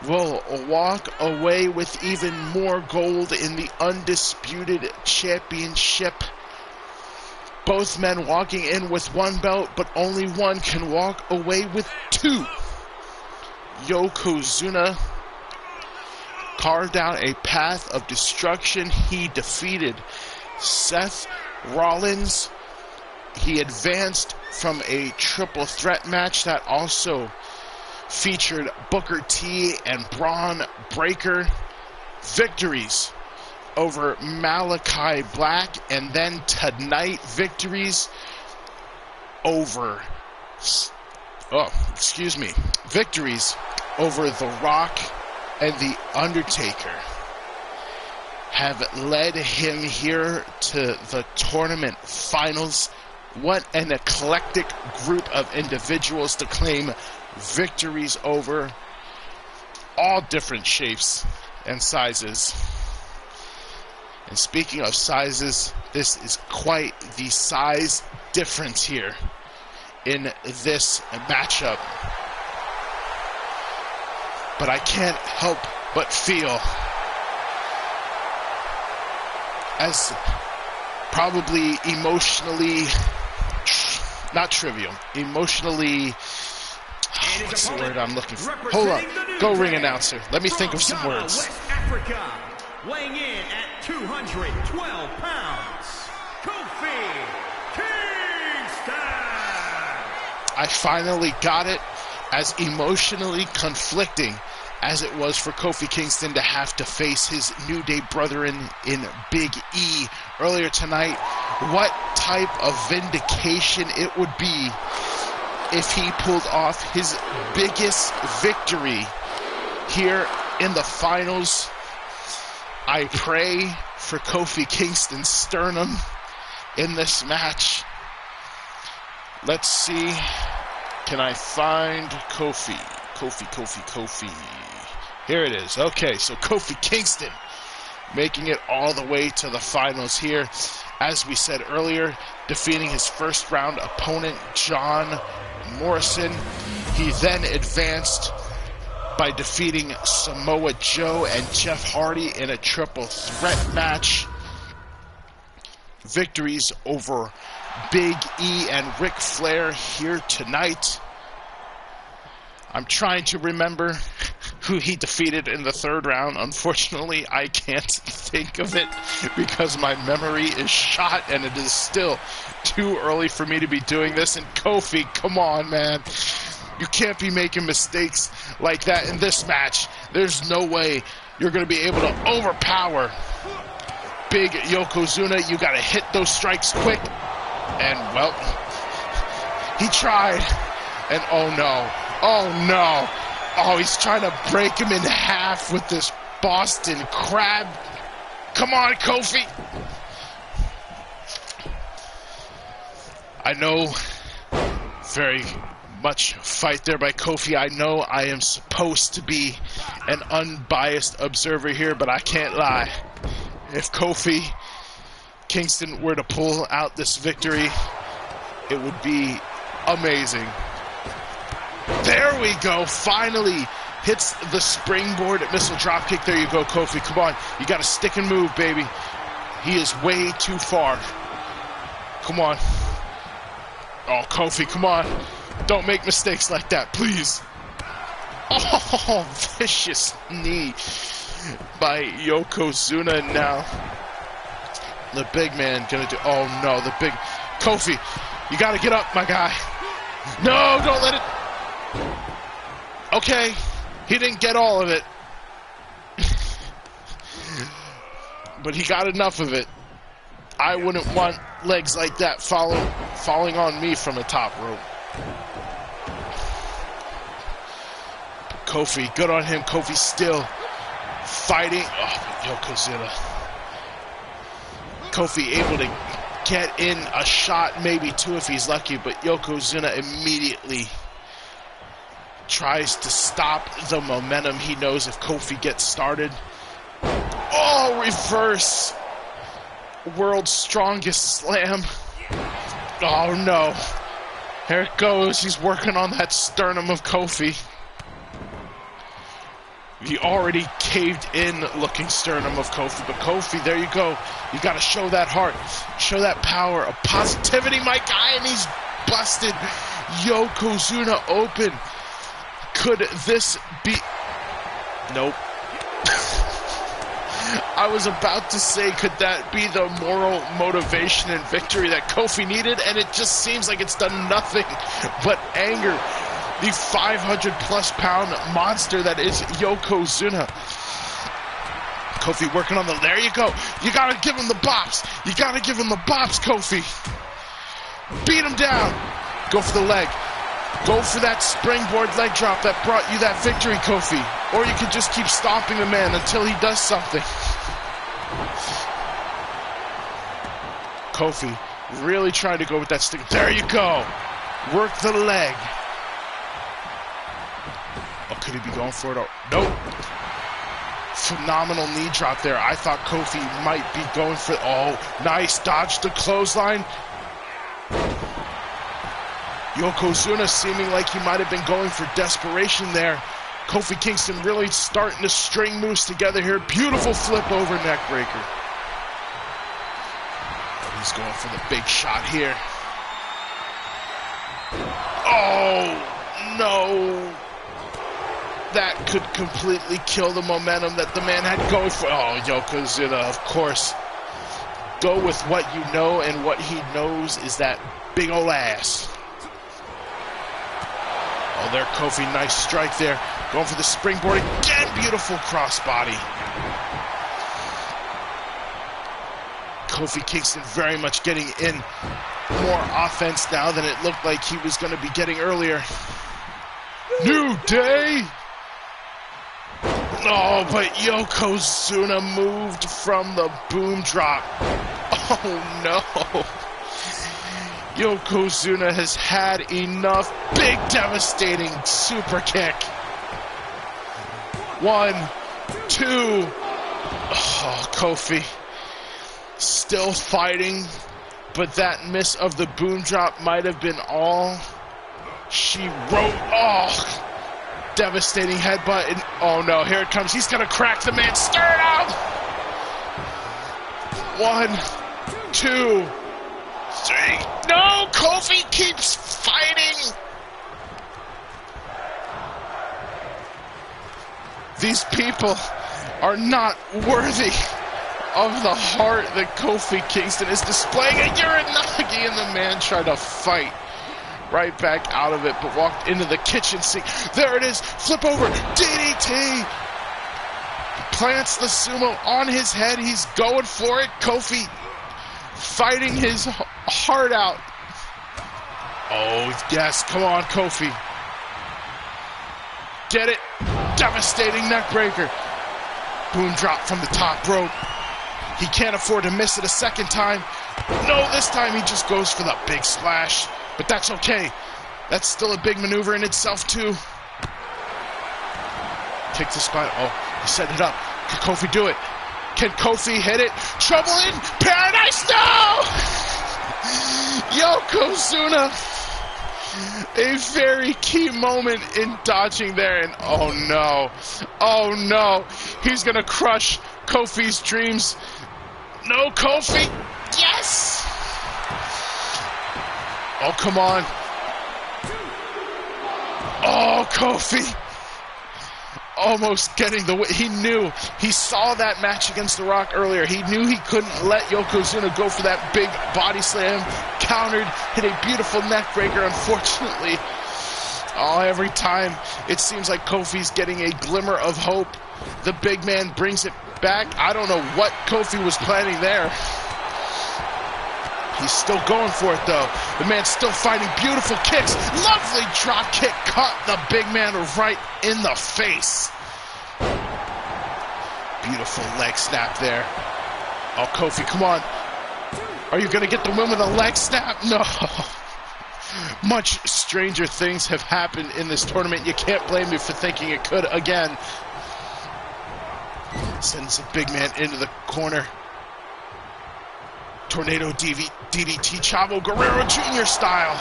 will walk away with even more gold in the Undisputed Championship. Both men walking in with one belt, but only one can walk away with 2. Yokozuna carved out a path of destruction. He defeated Seth Rollins. He advanced from a triple threat match that also featured Booker T and Braun Breaker. Victories over Malachi Black, and then tonight victories over victories over The Rock and The Undertaker. have led him here to the tournament finals. What an eclectic group of individuals to claim victories over all different shapes and sizes. And speaking of sizes, this is quite the size difference here in this matchup. But I can't help but feel as probably emotionally, not trivial, emotionally, what's the word I'm looking for? Hold on, go ring announcer. Let me think of some words. West Africa, weighing in at 212 pounds, Kofi Kingston. I finally got it, as emotionally conflicting as it was for Kofi Kingston to have to face his New Day brethren in Big E earlier tonight. What type of vindication it would be if he pulled off his biggest victory here in the finals. I pray for Kofi Kingston's sternum in this match. Let's see. Can I find Kofi? Kofi. Here it is. Okay, so Kofi Kingston making it all the way to the finals here. As we said earlier, defeating his first round opponent, John Morrison. He then advanced by defeating Samoa Joe and Jeff Hardy in a triple threat match. Victories over Big E and Ric Flair here tonight. I'm trying to remember who he defeated in the third round. Unfortunately, I can't think of it because my memory is shot and it is still too early for me to be doing this. And Kofi, come on, man. You can't be making mistakes like that in this match. There's no way you're going to be able to overpower Big Yokozuna. You got to hit those strikes quick. And, well, he tried. And, oh, no. Oh, no. Oh, he's trying to break him in half with this Boston Crab. Come on, Kofi. I know, very much fight there by Kofi. I know I am supposed to be an unbiased observer here, but I can't lie. If Kofi Kingston were to pull out this victory, it would be amazing. There we go. Finally hits the springboard missile dropkick. There you go, Kofi. Come on. You got to stick and move, baby. He is way too far. Come on. Oh, Kofi, come on. Don't make mistakes like that, please. Oh, vicious knee by Yokozuna. Now the big man gonna do. Oh, no. The big Kofi, you got to get up, my guy. No, don't let it. Okay, he didn't get all of it, but he got enough of it. I wouldn't want legs like that falling on me from the top rope. But Kofi, good on him. Kofi still fighting. Oh, Yokozuna. Kofi able to get in a shot, maybe two if he's lucky, but Yokozuna immediately tries to stop the momentum. He knows if Kofi gets started. Oh, reverse. World's strongest slam. Oh, no. Here it goes. He's working on that sternum of Kofi. He already caved in looking sternum of Kofi. But Kofi, there you go. You got to show that heart. Show that power of positivity, my guy. And he's busted Yokozuna open. Could this be... Nope. I was about to say, could that be the moral motivation and victory that Kofi needed? And it just seems like it's done nothing but anger the 500-plus pound monster that is Yokozuna. Kofi working on the... There you go. You got to give him the bops. You got to give him the bops, Kofi. Beat him down. Go for the leg. Go for that springboard leg drop that brought you that victory, Kofi. Or you could just keep stomping the man until he does something. Kofi really trying to go with that stick. There you go. Work the leg. Oh, could he be going for it? Oh, nope. Phenomenal knee drop there. I thought Kofi might be going for... Oh, nice. Dodged the clothesline. Yokozuna seeming like he might have been going for desperation there. Kofi Kingston really starting to string moves together here. Beautiful flip over neck breaker. He's going for the big shot here. Oh, no. That could completely kill the momentum that the man had going for. Oh, Yokozuna, of course. Go with what you know, and what he knows is that big ol' ass. Oh, there, Kofi, nice strike there. Going for the springboard again. Beautiful crossbody. Kofi Kingston very much getting in more offense now than it looked like he was going to be getting earlier. New Day! Oh, but Yokozuna moved from the boom drop. Oh, no. Yokozuna has had enough. Big, devastating super kick. 1, 2. Oh, Kofi. Still fighting, but that miss of the boom drop might have been all she wrote. Oh, devastating headbutt. And, oh no, here it comes. He's gonna crack the man's sternum. 1, 2, 3. No, Kofi keeps fighting. These people are not worthy of the heart that Kofi Kingston is displaying. A Uranagi, and the man tried to fight right back out of it, but walked into the kitchen sink. There it is. Flip over. DDT. Plants the sumo on his head. He's going for it. Kofi fighting his heart out. Oh, yes. Come on, Kofi. Get it. Devastating neck breaker. Boom drop from the top rope. He can't afford to miss it a second time. No, this time he just goes for the big splash. But that's okay. That's still a big maneuver in itself, too. Kick the spot. Oh, he set it up. Can Kofi do it? Can Kofi hit it? Trouble in paradise? No! Yokozuna. A very key moment in dodging there. And oh, no. Oh, no. He's going to crush Kofi's dreams. No, Kofi. Yes! Oh, come on. Oh, Kofi. Almost getting the... He knew. He saw that match against The Rock earlier. He knew he couldn't let Yokozuna go for that big body slam. Countered. Hit a beautiful neck breaker, unfortunately. Oh, every time it seems like Kofi's getting a glimmer of hope. The big man brings it back. I don't know what Kofi was planning there. He's still going for it, though. The man's still fighting. Beautiful kicks. Lovely drop kick. Caught the big man right in the face. Beautiful leg snap there. Oh, Kofi, come on. Are you going to get the win with a leg snap? No. Much stranger things have happened in this tournament. You can't blame me for thinking it could again. Sends the big man into the corner. Tornado DDT Chavo Guerrero Jr. style.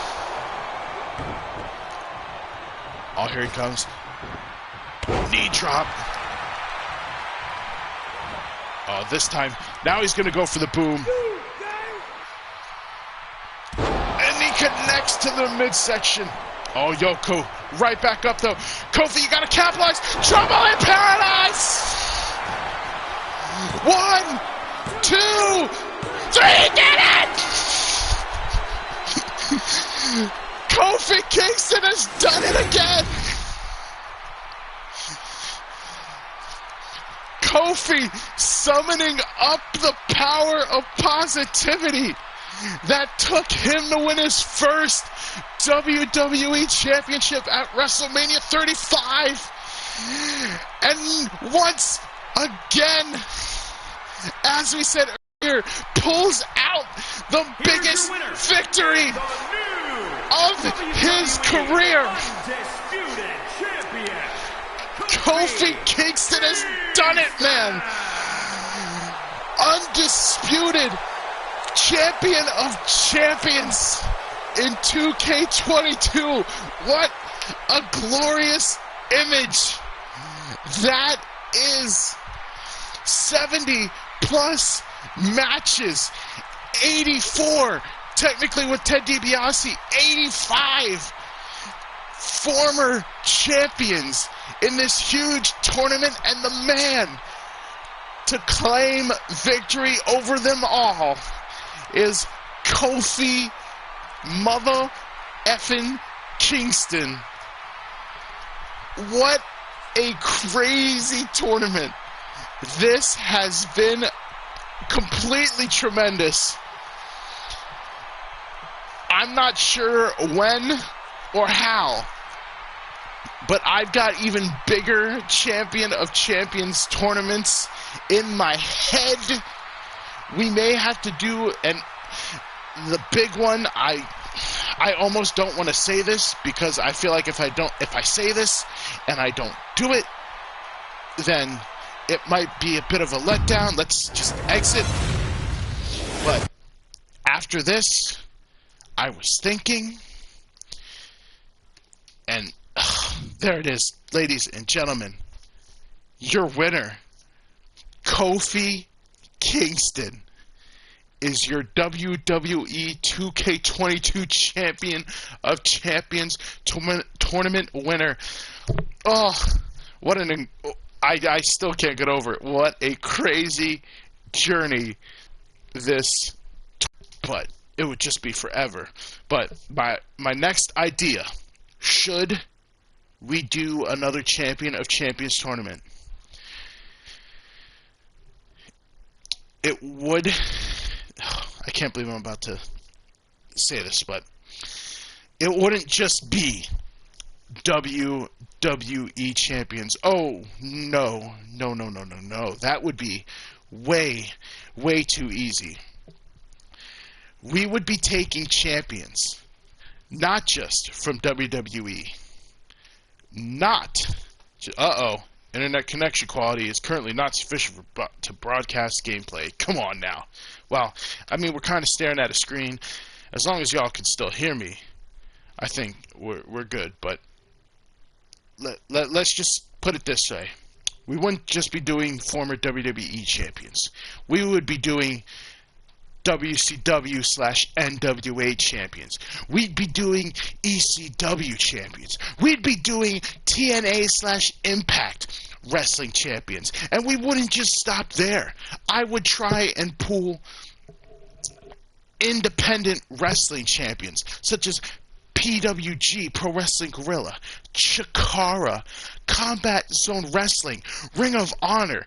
Oh, here he comes. Knee drop. Oh, this time. Now he's going to go for the boom. And he connects to the midsection. Oh, Yoko. Right back up, though. Kofi, you got to capitalize. Trouble in paradise. 1, 2, 3, did it! Kofi Kingston has done it again! Kofi summoning up the power of positivity that took him to win his first WWE Championship at WrestleMania 35. And once again, as we said earlier, pulls out the biggest victory of his career. Kofi Kingston has done it, man. Undisputed champion of champions in 2K22. What a glorious image. That is 70 plus matches, 84 technically with Ted DiBiase, 85 former champions in this huge tournament, and the man to claim victory over them all is Kofi mother effing Kingston. What a crazy tournament. This has been completely tremendous. I'm not sure when or how, but I've got even bigger Champion of Champions tournaments in my head. We may have to do the big one. I almost don't want to say this because I feel like if I say this and I don't do it, then it might be a bit of a letdown. Let's just exit. But after this, I was thinking, and there it is, ladies and gentlemen, your winner, Kofi Kingston, is your WWE 2K22 Champion of Champions tournament winner. Oh, what I still can't get over it. What a crazy journey this, but it would just be forever. But my next idea, should we do another Champion of Champions tournament? It would, I can't believe I'm about to say this, but it wouldn't just be WWE champions. Oh, no. That would be way too easy. We would be taking champions, not just from WWE. Internet connection quality is currently not sufficient to broadcast gameplay. Come on now. Well, I mean, we're kind of staring at a screen. As long as y'all can still hear me, I think we're good. But let's just put it this way. We wouldn't just be doing former WWE champions. We would be doing WCW/NWA champions. We'd be doing ECW champions. We'd be doing TNA/Impact wrestling champions. And we wouldn't just stop there. I would try and pull independent wrestling champions, such as PWG, Pro Wrestling Guerrilla, Chikara, Combat Zone Wrestling, Ring of Honor.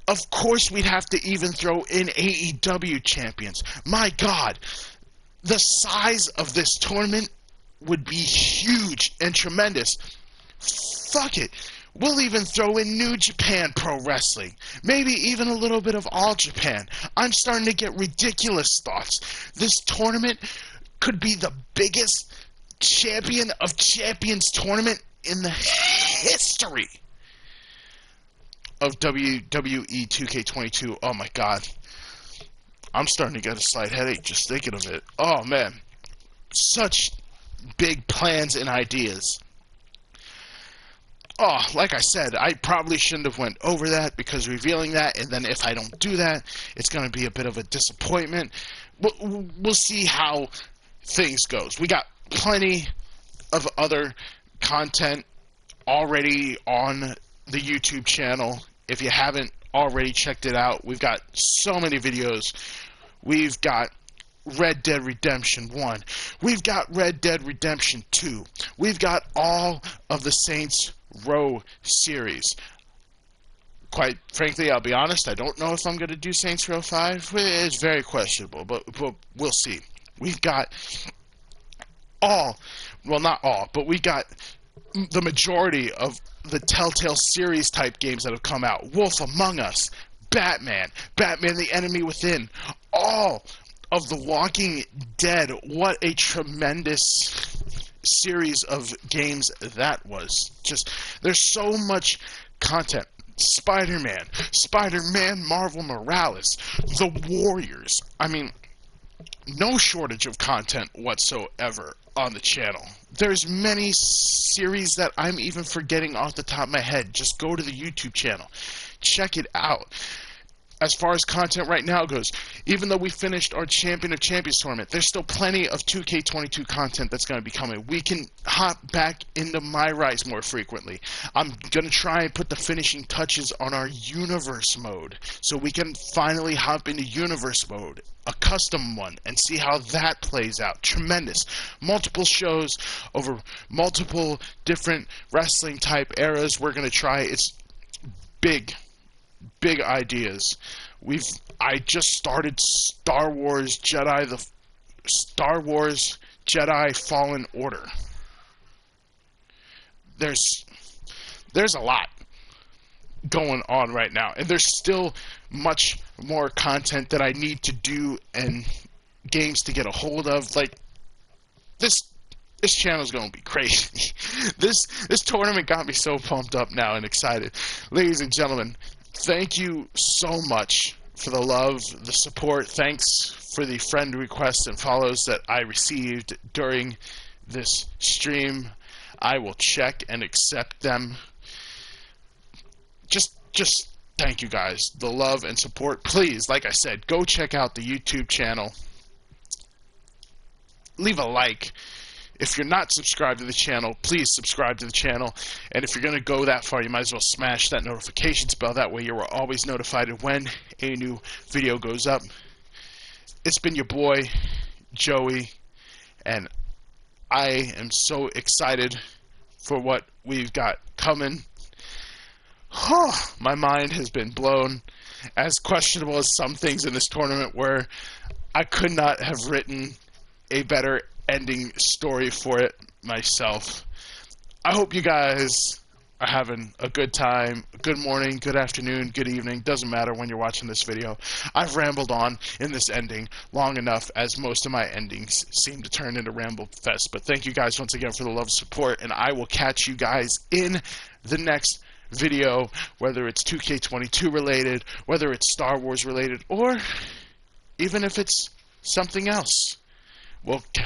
Of course, we'd have to even throw in AEW champions. My God, the size of this tournament would be huge and tremendous. Fuck it. We'll even throw in New Japan Pro Wrestling. Maybe even a little bit of All Japan. I'm starting to get ridiculous thoughts. This tournament could be the biggest Champion of Champions tournament in the history of WWE 2K22. Oh my God. I'm starting to get a slight headache just thinking of it. Oh man. Such big plans and ideas. Oh, like I said, I probably shouldn't have went over that because revealing that, and then if I don't do that, it's going to be a bit of a disappointment. We'll see how things goes. We got plenty of other content already on the YouTube channel. If you haven't already checked it out, we've got so many videos. We've got Red Dead Redemption 1. We've got Red Dead Redemption 2. We've got all of the Saints Row series. Quite frankly, I'll be honest, I don't know if I'm going to do Saints Row 5. It's very questionable, but we'll see. We've got not all, but we got the majority of the Telltale series type games that have come out. Wolf Among Us, Batman, Batman the Enemy Within, all of The Walking Dead. What a tremendous series of games that was. Just, there's so much content. Spider-Man, Marvel Morales, The Warriors. I mean, no shortage of content whatsoever on the channel. There's many series that I'm even forgetting off the top of my head. Just go to the YouTube channel. Check it out. As far as content right now goes, even though we finished our Champion of Champions tournament, there's still plenty of 2K22 content that's going to be coming. We can hop back into My Rise more frequently. I'm going to try and put the finishing touches on our Universe mode, so we can finally hop into Universe mode, a custom one, and see how that plays out. Tremendous. Multiple shows over multiple different wrestling type eras we're going to try. It's big ideas. I just started Star Wars Jedi Fallen Order. There's a lot going on right now, and there's still much more content that I need to do and games to get a hold of. Like, this channel's gonna be crazy. This tournament got me so pumped up now and excited. Ladies and gentlemen, thank you so much for the love, the support. Thanks for the friend requests and follows that I received during this stream. I will check and accept them. Just thank you guys. The love and support. Please, like I said, go check out the YouTube channel. Leave a like. If you're not subscribed to the channel, please subscribe to the channel. And if you're going to go that far, you might as well smash that notifications bell. That way you're always notified when a new video goes up. It's been your boy, Joey, and I am so excited for what we've got coming. My mind has been blown. As questionable as some things in this tournament were, I could not have written a better ending story for it myself. I hope you guys are having a good time. Good morning, good afternoon, good evening. Doesn't matter when you're watching this video. I've rambled on in this ending long enough, as most of my endings seem to turn into Ramble Fest. But thank you guys once again for the love and support, and I will catch you guys in the next video, whether it's 2K22 related, whether it's Star Wars related, or even if it's something else.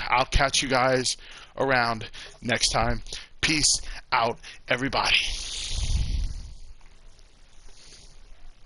I'll catch you guys around next time. Peace out, everybody.